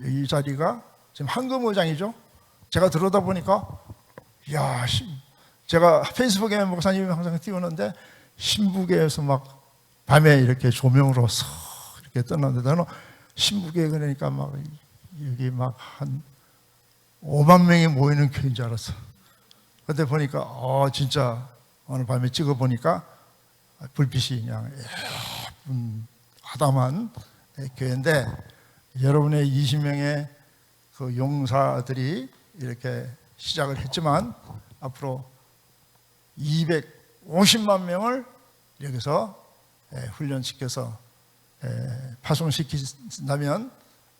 이 자리가 지금 황금의장이죠. 제가 들어다 보니까 야, 제가 페이스북에 목사님이 항상 띄우는데 신부계에서 막 밤에 이렇게 조명으로 서 이렇게 떠났는데 나는 신부계 그러니까 막 여기 막 한 5만 명이 모이는 교회인 줄 알았어. 그런데 보니까 진짜 오늘 밤에 찍어 보니까 불빛이 그냥 예쁜 아담한 교회인데 여러분의 20명의 그 용사들이 이렇게 시작을 했지만 앞으로 250만 명을 여기서 훈련시켜서 파송시킨다면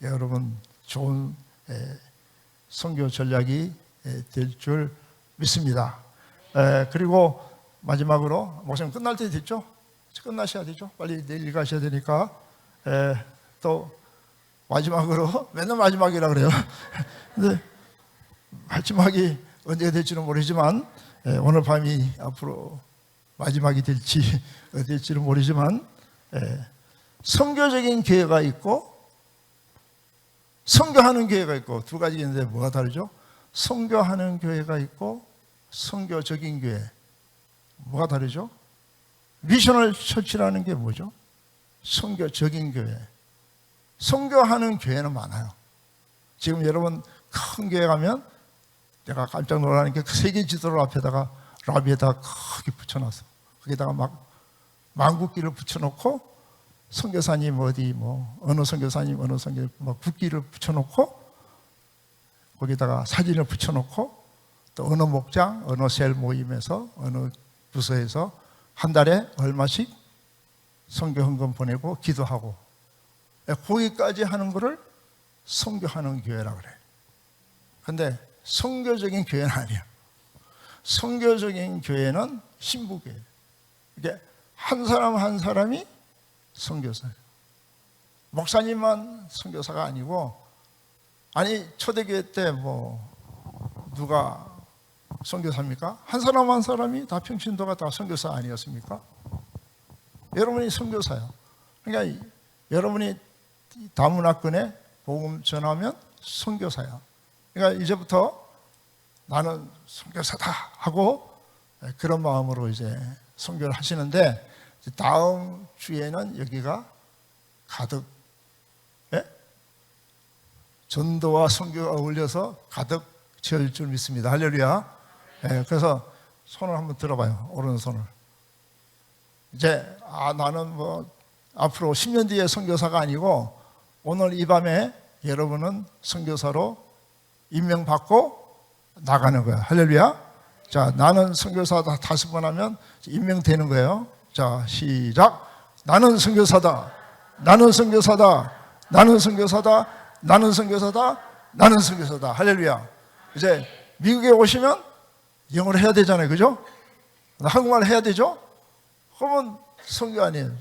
여러분 좋은 선교 전략이 될 줄 믿습니다. 그리고 마지막으로 목사님 끝날 때 됐죠? 끝나셔야 되죠? 빨리 내일 가셔야 되니까 또 마지막으로 맨날 마지막이라 그래요. 근데 마지막이 언제가 될지는 모르지만 오늘 밤이 앞으로 마지막이 될지 어떨지는 모르지만 선교적인 교회가 있고 선교하는 교회가 있고 두 가지 있는데 뭐가 다르죠? 선교하는 교회가 있고 선교적인 교회 뭐가 다르죠? 미셔널 처치라는 게 뭐죠? 선교적인 교회. 선교하는 교회는 많아요. 지금 여러분 큰 교회 가면 내가 깜짝 놀라는 게 세계 지도를 앞에다가 라비에다가 크게 붙여놨어. 거기다가 막 만국기를 붙여놓고 선교사님 어디 뭐 어느 선교사님 어느 선교 뭐 국기를 붙여놓고 거기다가 사진을 붙여놓고 또 어느 목장 어느 셀 모임에서 어느 부서에서 한 달에 얼마씩 선교 헌금 보내고 기도하고 거기까지 하는 거를 선교하는 교회라 그래. 근데 선교적인 교회는 아니야. 선교적인 교회는 신부교회. 이게 한 사람 한 사람이 선교사예요. 목사님만 선교사가 아니고 아니 초대교회 때 뭐 누가 선교사입니까? 한 사람 한 사람이 다 평신도가 다 선교사 아니었습니까? 여러분이 선교사예요. 그러니까 여러분이 다문화권에 복음 전하면 선교사야. 그러니까 이제부터 나는 선교사다 하고 그런 마음으로 이제 선교를 하시는데 다음 주에는 여기가 가득 전도와 선교가 어울려서 가득 채울 줄 믿습니다. 할렐루야. 그래서 손을 한번 들어봐요. 오른손을. 이제 나는 뭐 앞으로 10년 뒤에 선교사가 아니고 오늘 이 밤에 여러분은 선교사로 임명받고 나가는 거야. 할렐루야. 자, 나는 선교사다 5번 하면 임명되는 거예요. 자, 시작. 나는 선교사다. 나는 선교사다. 나는 선교사다. 나는 선교사다. 나는 선교사다. 할렐루야. 이제 미국에 오시면 영어로 해야 되잖아요. 그죠? 한국말 해야 되죠? 그러면 선교 아니에요.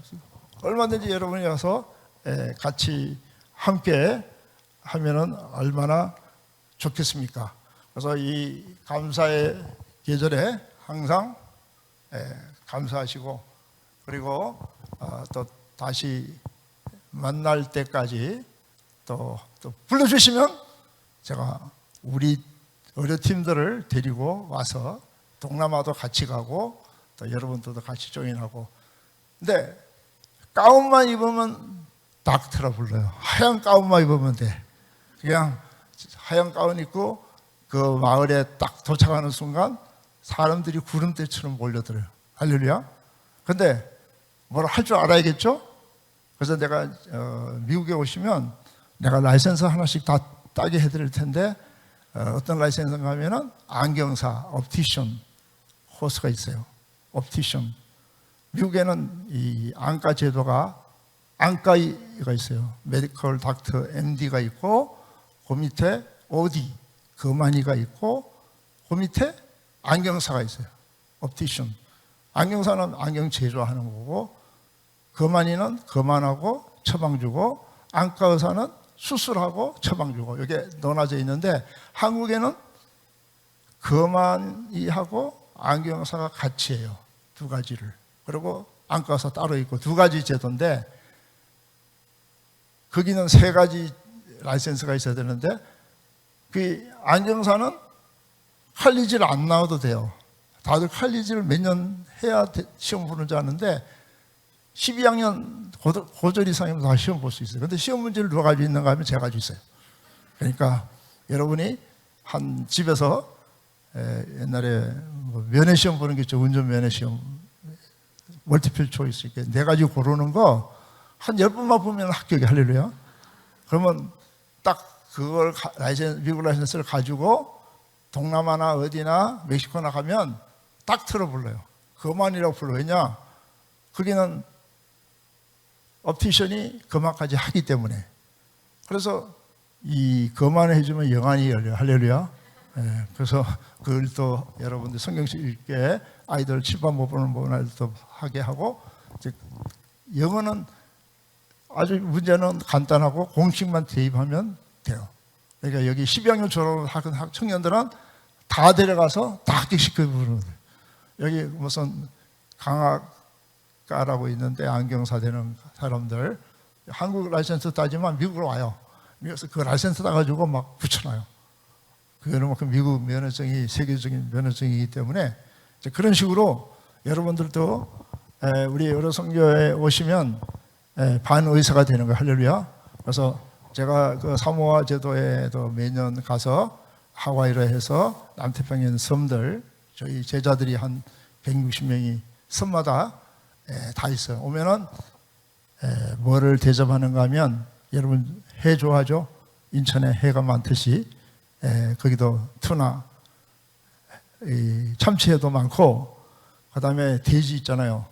얼마든지 여러분이 와서 같이 함께 하면은 얼마나 좋겠습니까? 그래서 이 감사의 계절에 항상 감사하시고 그리고 또 다시 만날 때까지 또 불러주시면 제가 우리 의료팀들을 데리고 와서 동남아도 같이 가고 또 여러분들도 같이 조인하고. 근데 가운만 입으면 닥터라 불러요. 하얀 가운만 입으면 돼. 그냥 하얀 가운 입고 그 마을에 딱 도착하는 순간 사람들이 구름대처럼 몰려들어요. 할렐루야. 근데 뭘 할 줄 알아야겠죠? 그래서 내가 미국에 오시면 내가 라이센스 하나씩 다 따게 해드릴 텐데 어떤 라이센스인가 하면은 안경사, 옵티션 코스가 있어요. 옵티션. 미국에는 이 안과 제도가 안과의가 있어요. 메디컬 닥터 MD가 있고, 그 밑에 OD 거만이가 있고, 그 밑에 안경사가 있어요. 옵티션. 안경사는 안경 제조하는 거고, 거만이는 거만하고 처방 주고, 안과 의사는 수술하고 처방 주고, 이게 나눠져 있는데, 한국에는 거만이하고 안경사가 같이 해요. 두 가지를. 그리고 안과 의사 따로 있고, 두 가지 제도인데, 거기는 세 가지 라이센스가 있어야 되는데, 그 안경사는 칼리지를 안 나와도 돼요. 다들 칼리지를 몇 년 해야 시험 보는 줄 아는데 12학년 고졸 이상이면 다 시험 볼 수 있어요. 근데 시험 문제를 누가 가지고 있는가 하면 제가 가지고 있어요. 그러니까 여러분이 한 집에서 옛날에 뭐 면허시험 보는 게 있죠. 운전 면허시험 멀티플 초이스 이렇게 네 가지 고르는 거 한 10번만 보면 합격이 할렐루야. 그러면 딱 그걸 미국 라이센스를 가지고 동남아나 어디나 멕시코나 가면 딱 틀어 불러요. 거만이라고 불러. 왜냐? 거기는 옵티션이 거만까지 하기 때문에. 그래서 이 거만을 해주면 영안이 열려. 할렐루야. 예, 그래서 그걸 또 여러분들 성경책 읽게 아이들 칠판 못 보는 아이들도 하게 하고, 영어는 아주 문제는 간단하고 공식만 대입하면 돼요. 그러니까 여기 12학년 졸업하는 청년들은 다 데려가서 다 합격시켜 부르는 거예요. 여기 무슨 강학과라고 있는데 안경사 되는 사람들 한국 라이센스 따지면 미국으로 와요. 미국에서 그 라이센스 따가지고 막 붙여놔요. 그만큼 미국 면허증이 세계적인 면허증이기 때문에 그런 식으로 여러분들도 우리 여러성교에 오시면 반의사가 되는 거예요. 할렐루야. 그래서 제가 그 사모아 제도에도 매년 가서 하와이로 해서 남태평양 섬들 저희 제자들이 한 160명이 섬마다 다 있어요. 오면은 뭐를 대접하는가 하면 여러분 해 좋아하죠? 인천에 해가 많듯이 거기도 투나 참치회도 많고, 그 다음에 돼지 있잖아요.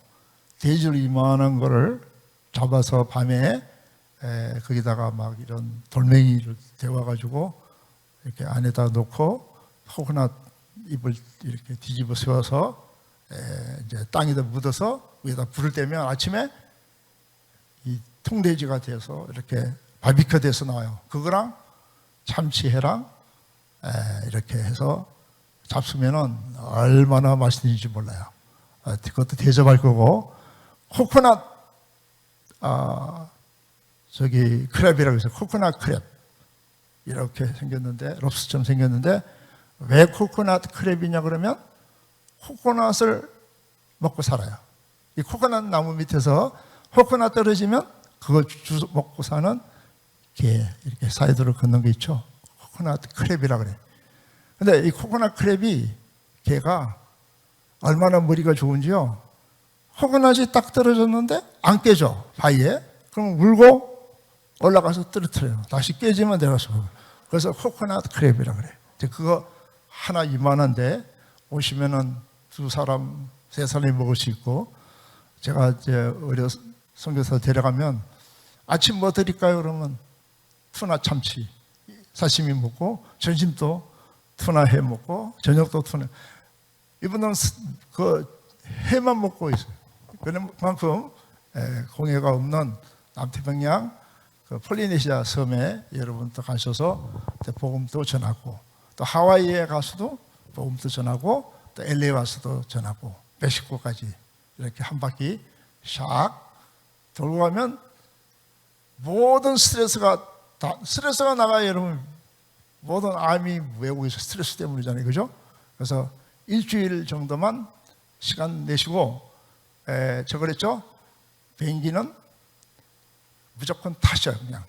돼지를 이만한 거를 잡아서 밤에 거기다가 막 이런 돌멩이를 데워가지고 이렇게 안에다 놓고 코코넛 잎을 이렇게 뒤집어 세워서 이제 땅에다 묻어서 위에다 불을 떼면 아침에 이 통돼지가 돼서 이렇게 바비큐 돼서 나와요. 그거랑 참치회랑 이렇게 해서 잡수면은 얼마나 맛있는지 몰라요. 그것도 대접할 거고, 코코넛 크랩이라고 해서 코코넛 크랩 이렇게 생겼는데, 롭스처럼 생겼는데, 왜 코코넛 크랩이냐 그러면 코코넛을 먹고 살아요. 이 코코넛 나무 밑에서 코코넛 떨어지면 그걸 먹고 사는 게 이렇게 사이드로 걷는 게 있죠. 코코넛 크랩이라 그래. 근데 이 코코넛 크랩이 개가 얼마나 머리가 좋은지요. 코코넛이 딱 떨어졌는데 안 깨져, 바위에. 그럼 울고 올라가서 떨어뜨려요. 다시 깨지면 내려서 먹어요. 그래서 코코넛 크랩이라 그래. 그거 하나 이만한데 오시면은 두 사람, 세 사람이 먹을 수 있고, 제가 이제 어려 선교사 데려가면 아침 뭐 드릴까요? 그러면 투나 참치, 사시미 먹고, 점심도 투나 해 먹고, 저녁도 투나. 이분들은 그 해만 먹고 있어요. 그만큼 공해가 없는 남태평양 그 폴리네시아 섬에 여러분도 가셔서 복음도 전하고, 또 하와이에 가서도 복음도 전하고, 또 LA 와서도 전하고, 멕시코까지 이렇게 한 바퀴 샥 돌고 가면 모든 스트레스가 나가요. 여러분, 모든 암이 외국에서 스트레스 때문이잖아요. 그죠? 그래서 일주일 정도만 시간 내시고, 저 그랬죠? 비행기는 무조건 타셔요. 그냥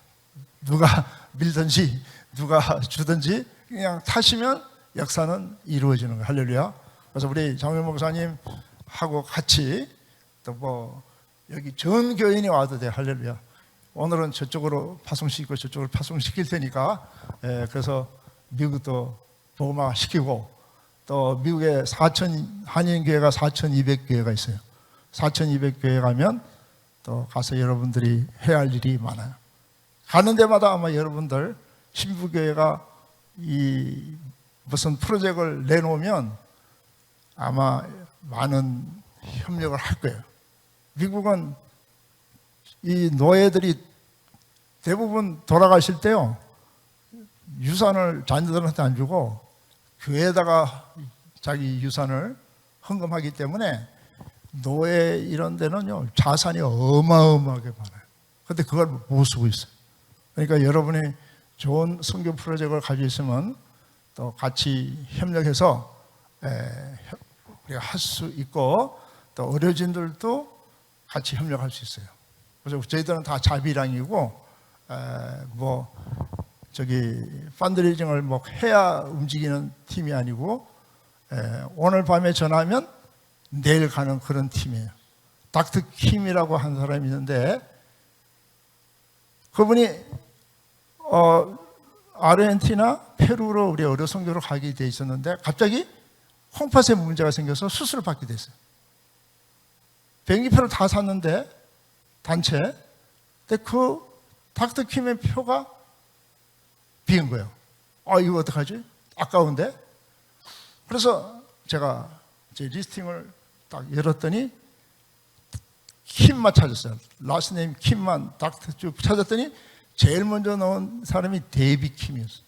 누가 밀든지 누가 주든지 그냥 타시면 역사는 이루어지는 거예요. 할렐루야. 그래서 우리 장현 목사님하고 같이 또 뭐 여기 전 교인이 와도 돼. 할렐루야. 오늘은 저쪽으로 파송시키고 저쪽으로 파송시킬 테니까, 그래서 미국도 복음화 시키고, 또 미국에 한인교회가 4,200교회가 있어요. 4,200교회 가면 또 가서 여러분들이 해야 할 일이 많아요. 가는 데마다 아마 여러분들 신부교회가 이 무슨 프로젝트를 내놓으면 아마 많은 협력을 할 거예요. 미국은 이 노예들이 대부분 돌아가실 때요, 유산을 자녀들한테 안 주고 교회에다가 자기 유산을 헌금하기 때문에 노예 이런 데는요 자산이 어마어마하게 많아요. 근데 그걸 못 쓰고 있어요. 그러니까 여러분이 좋은 선교 프로젝트를 가지고 있으면 또 같이 협력해서 우리가 할 수 있고, 또 의료진들도 같이 협력할 수 있어요. 그래서 저희들은 다 자비랑이고 펀드레이징을 해야 움직이는 팀이 아니고 오늘 밤에 전화하면 내일 가는 그런 팀이에요. 닥터 킴이라고 한 사람이 있는데 그분이 아르헨티나, 페루로 우리 의료 선교로 가게 돼 있었는데 갑자기 콩팥에 문제가 생겨서 수술을 받게 됐어요. 비행기표를 다 샀는데 단체, 근데 그 닥터 킴의 표가 비은 거예요. 이거 어떡하지? 아까운데? 그래서 제가 제 리스팅을 딱 열었더니 킴만 찾았어요. 라스트 네임 킴만 닥터 쭉 찾았더니 제일 먼저 넣은 사람이 데이비 킴이었어요.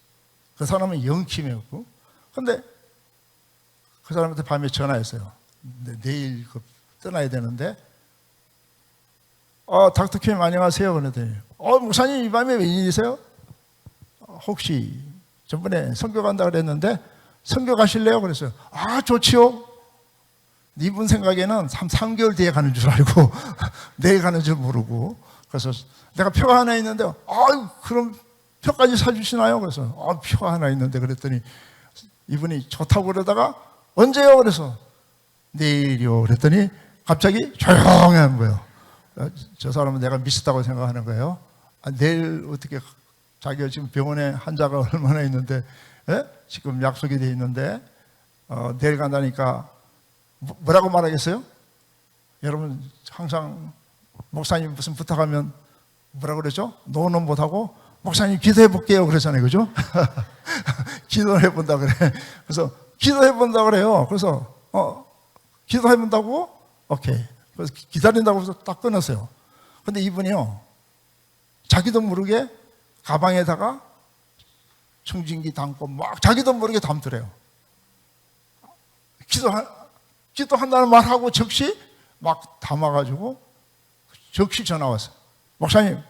그 사람은 영 킴이었고, 근데 그 사람한테 밤에 전화했어요. 내일 떠나야 되는데, 닥터 킴 안녕하세요. 그랬더니, 목사님 이 밤에 웬일이세요? 혹시 전번에 선교 간다 그랬는데 선교 가실래요? 그랬어요. 좋지요. 이분 생각에는 3개월 뒤에 가는 줄 알고 내일 가는 줄 모르고, 그래서 내가 표가 하나 있는데 그럼 표까지 사주시나요? 그래서 표가 하나 있는데, 그랬더니 이분이 좋다고 그러다가 언제요? 그래서 내일이요. 그랬더니 갑자기 조용한 거예요. 저 사람은 내가 미쳤다고 생각하는 거예요. 내일 어떻게, 자기가 지금 병원에 환자가 얼마나 있는데 지금 약속이 돼 있는데 내일 간다니까 뭐라고 말하겠어요? 여러분 항상 목사님 무슨 부탁하면 뭐라고 그러죠? 노는 못하고 목사님 기도해 볼게요 그러잖아요. 그죠? 기도해 본다 그래. 그래서 기도해 본다 그래요. 그래서 기도해 본다고? 오케이. 그래서 기다린다고 해서 딱 끊었어요. 근데 이분이요, 자기도 모르게 가방에다가 청진기 담고 막 자기도 모르게 담더래요. 기도한다는 말하고 즉시 막 담아가지고 즉시 전화 왔어요. 목사님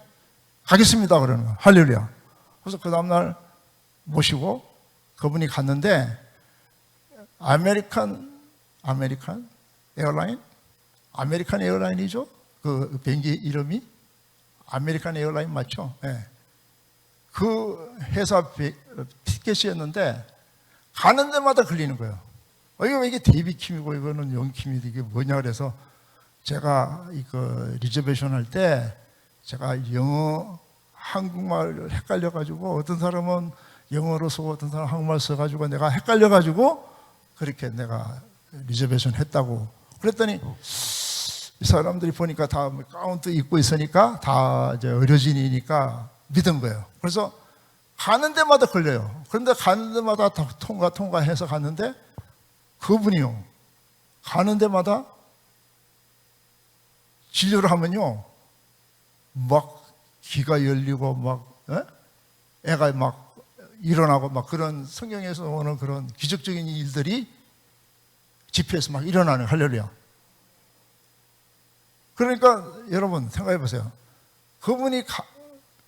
가겠습니다 그러는 거예요. 할렐루야. 그래서 그 다음날 모시고 그분이 갔는데 아메리칸 에어라인이죠. 그 비행기 이름이 아메리칸 에어라인 맞죠? 네. 그 회사 티켓이었는데 가는 데마다 걸리는 거예요. 이게 데이비 킴이고 이거는 영 킴이고 이게 뭐냐 그래서 제가 이거 리저베이션 할 때 제가 영어 한국말 헷갈려가지고 어떤 사람은 영어로 쓰고 어떤 사람은 한국말 써가지고 내가 헷갈려가지고 그렇게 내가 리저베이션 했다고 그랬더니 이 사람들이 보니까 다 가운도 입고 있으니까 다 이제 의료진이니까 믿은 거예요. 그래서 가는 데마다 걸려요. 그런데 가는 데마다 다 통과해서 갔는데 그분이요, 가는 데마다 진료를 하면요, 막 기가 열리고 막 애가 막 일어나고 막 그런 성경에서 오는 그런 기적적인 일들이 집회에서 막 일어나는, 할렐루야. 그러니까 여러분 생각해 보세요. 그분이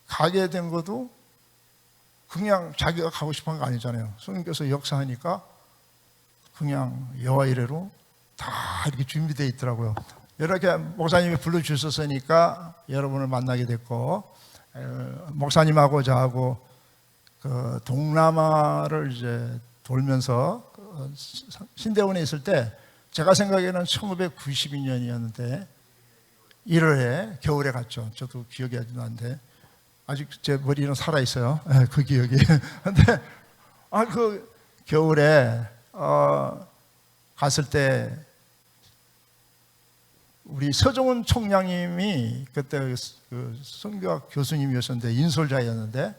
가게 된 것도 그냥 자기가 가고 싶은 거 아니잖아요. 성령께서 역사하니까 그냥 여호와 이래로 다 이렇게 준비되어 있더라고요. 이렇게 목사님이 불러주셨으니까 여러분을 만나게 됐고, 목사님하고 저하고 그 동남아를 이제 돌면서 신대원에 있을 때 제가 생각에는 1992년이었는데 1월에 겨울에 갔죠. 저도 기억이 아직 나는데 아직 제 머리는 살아 있어요. 그 기억이. 근데 그 겨울에 갔을 때 우리 서정훈 총장님이 그때 그 선교학 교수님이었는데 인솔자였는데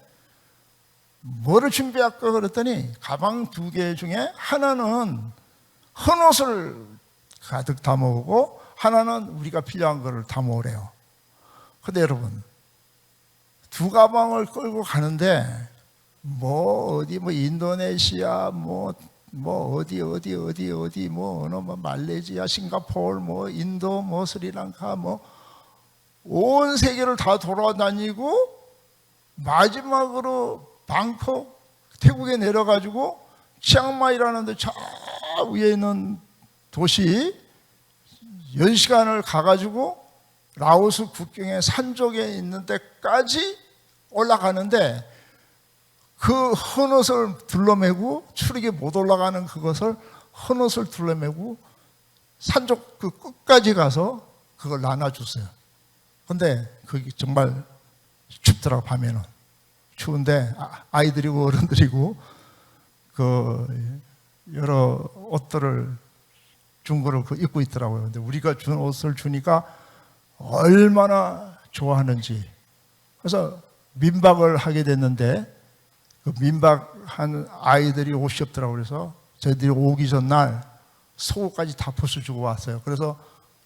뭐를 준비할까 그랬더니 가방 2개 중에 하나는 헌옷을 가득 담아오고 하나는 우리가 필요한 것을 담아오래요. 근데 여러분 2 가방을 끌고 가는데 뭐 어디 뭐 인도네시아 뭐 어디 뭐 어느 뭐 말레이시아 싱가포르 뭐 인도 뭐 스리랑카 뭐 온 세계를 다 돌아다니고 마지막으로 방콕 태국에 내려가지고 치앙마이라는 데 저 위에 있는 도시 10시간을 가가지고 라오스 국경의 산쪽에 있는 데까지 올라가는데 그 헌옷을 둘러매고 추리게 못 올라가는 그것을 헌옷을 둘러매고 산쪽 그 끝까지 가서 그걸 나눠줬어요. 근데 그게 정말 춥더라고. 밤에는 추운데 아이들이고 어른들이고 그 여러 옷들을 준 거를 입고 있더라고요. 근데 우리가 준 옷을 주니까 얼마나 좋아하는지. 그래서 민박을 하게 됐는데 그 민박한 아이들이 옷이 없더라고요. 그래서 저희들이 오기 전날 속옷까지 다 벗어주고 왔어요. 그래서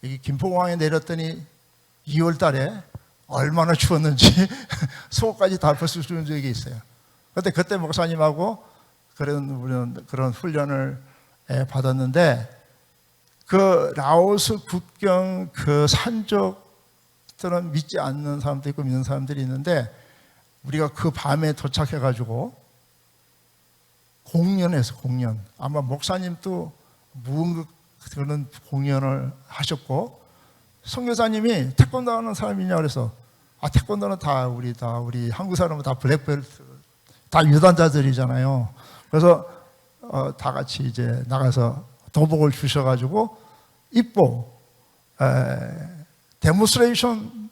여기 김포공항에 내렸더니 2월 달에 얼마나 추웠는지 속옷까지 다 벗어주는 적이 있어요. 그때 목사님하고 그런 훈련을 받았는데 그 라오스 국경 그 산적들은 믿지 않는 사람도 있고 믿는 사람들이 있는데 우리가 그 밤에 도착해가지고 공연해서 공연 아마 목사님도 무언가 그런 공연을 하셨고 선교사님이 태권도 하는 사람이냐 그래서 태권도는 다 우리 한국 사람은 다 블랙벨트 다 유단자들이잖아요. 그래서 다 같이 이제 나가서 도복을 주셔가지고 입고 데모스트레이션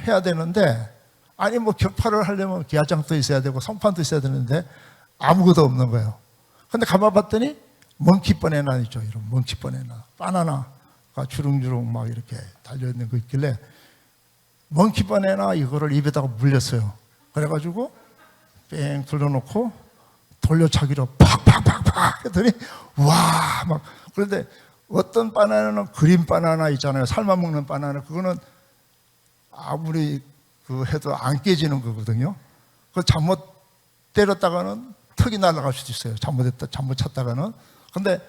해야 되는데 아니 뭐 격파를 하려면 기아장도 있어야 되고 성판도 있어야 되는데 아무것도 없는 거예요. 근데 가만 봤더니 멍키 바나나 있죠. 이런 멍키 바나나 바나나가 주렁주렁 막 이렇게 달려있는 거 있길래 멍키 바나나 이거를 입에다가 물렸어요. 그래가지고 뺑 돌려놓고 돌려차기로 팍팍팍팍 했더니 와 막 그런데 어떤 바나나는 그린 바나나 있잖아요. 삶아 먹는 바나나 그거는 아무리 해도 안 깨지는 거거든요. 그걸 잘못 때렸다가는 턱이 날아갈 수도 있어요. 잘못 찼다가는. 근데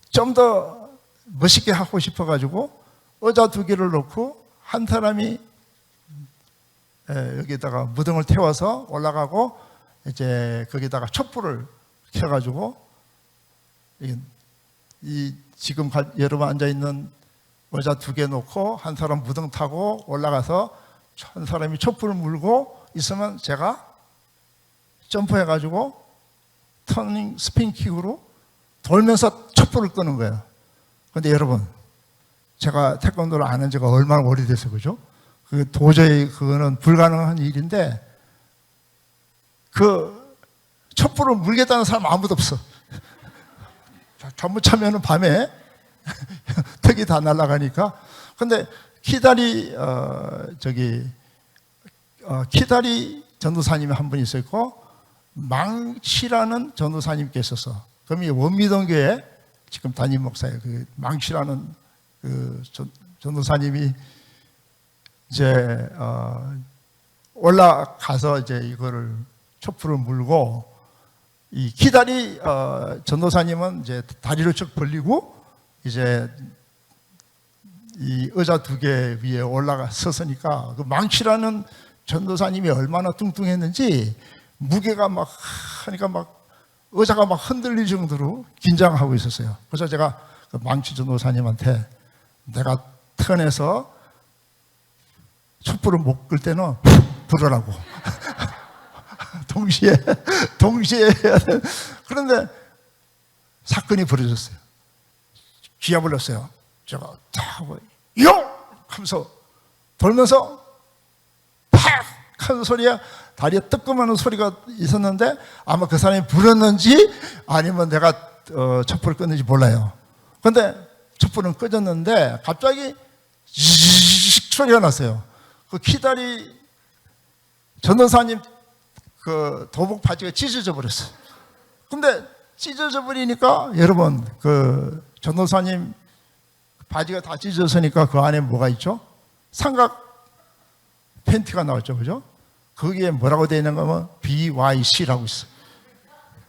좀 더 멋있게 하고 싶어가지고 의자 2개를 놓고 한 사람이 여기다가 무등을 태워서 올라가고 이제 거기다가 촛불을 켜가지고 이 지금 여러분 앉아 있는 의자 2개 놓고 한 사람 무등 타고 올라가서 한 사람이 촛불을 물고 있으면 제가 점프해가지고 터닝 스핀킥으로 돌면서 촛불을 끄는 거예요. 그런데 여러분 제가 태권도를 안 한 지가 얼마나 오래돼서 그죠? 도저히 그거는 불가능한 일인데 그 촛불을 물겠다는 사람 아무도 없어. 잘못 차면은 밤에 턱이 다 날아가니까. 근데 키다리 전도사님이 한 분 있었고 망치라는 전도사님께 있었어. 그럼 이 원미동교회 지금 담임 목사예요. 그 망치라는 그 전도사님이 이제 올라가서 이제 이거를 촛불을 물고 이 키다리 전도사님은 이제 다리를 쭉 벌리고 이제 이 의자 2개 위에 올라가 섰으니까 그 망치라는 전도사님이 얼마나 뚱뚱했는지 무게가 막 하니까 막 의자가 막 흔들릴 정도로 긴장하고 있었어요. 그래서 제가 그 망치 전도사님한테 내가 턴에서 촛불을 못 끌 때는 불으라고 동시에 해야 돼. 그런데 사건이 벌어졌어요. 쥐야 불렀어요. 제가 딱 하고 용! 하면서 돌면서 팍! 하는 소리야. 다리에 뜨끔하는 소리가 있었는데 아마 그 사람이 불었는지 아니면 내가 촛불을 껐는지 몰라요. 그런데 촛불은 꺼졌는데 갑자기 zik 소리가 났어요. 그 키다리 전도사님 그 도복 바지가 찢어져 버렸어요. 근데 찢어져 버리니까 여러분 그 전도사님 바지가 다 찢어졌으니까 그 안에 뭐가 있죠? 삼각 팬티가 나왔죠, 그죠? 거기에 뭐라고 되어 있는가 하면 BYC라고 있어.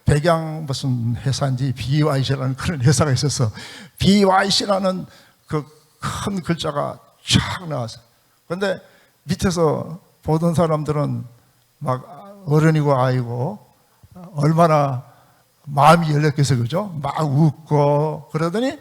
백양 무슨 회사인지 BYC라는 그런 회사가 있었어. BYC라는 그 큰 글자가 쫙 나왔어. 그런데 밑에서 보던 사람들은 막 어른이고 아이고 얼마나 마음이 열렸겠어, 그죠? 막 웃고 그러더니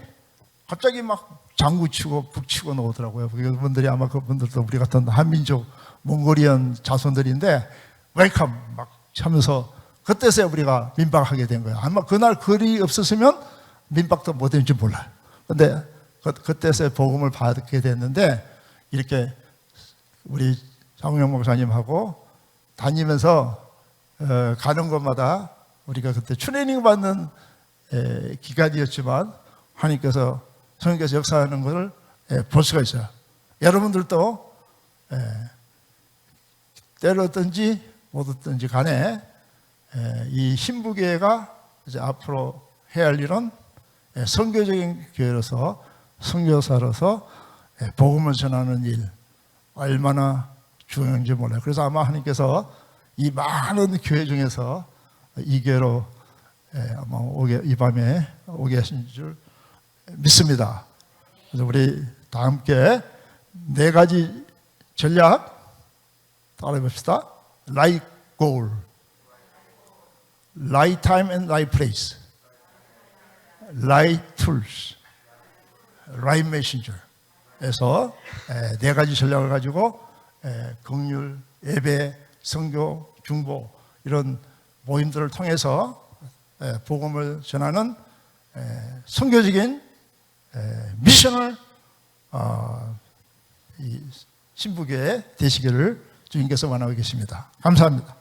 갑자기 막 장구치고 북치고 나오더라고요. 그분들이 아마 그분들도 우리 같은 한민족 몽골리언 자손들인데 웰컴 막 하면서 그때서야 우리가 민박하게 된 거예요. 아마 그날 글이 없었으면 민박도 못 했는지 몰라요. 그런데 그때서야 복음을 받게 됐는데 이렇게 우리 장우영 목사님하고 다니면서 가는 곳마다 우리가 그때 트레이닝 받는 기간이었지만 하나님께서 성령께서 역사하는 것을 볼 수가 있어요. 여러분들도 때렸든지 못 얻든지 간에 이 신부교회가 이제 앞으로 해야 할 일은 선교적인 교회로서 선교사로서 복음을 전하는 일 얼마나 중요한지 몰라요. 그래서 아마 하나님께서 이 많은 교회 중에서 이 교회로 아마 이 밤에 오게 하신 줄 믿습니다. 그래서 우리 다 함께 4가지 전략 따라해 봅시다. Right goal, right time and right place, right tools, right messenger에서 4가지 전략을 가지고 긍휼, 예배, 선교, 중보 이런 모임들을 통해서 복음을 전하는 선교적인 미션을 이 신부교회 되시기를 주님께서 원하고 계십니다. 감사합니다.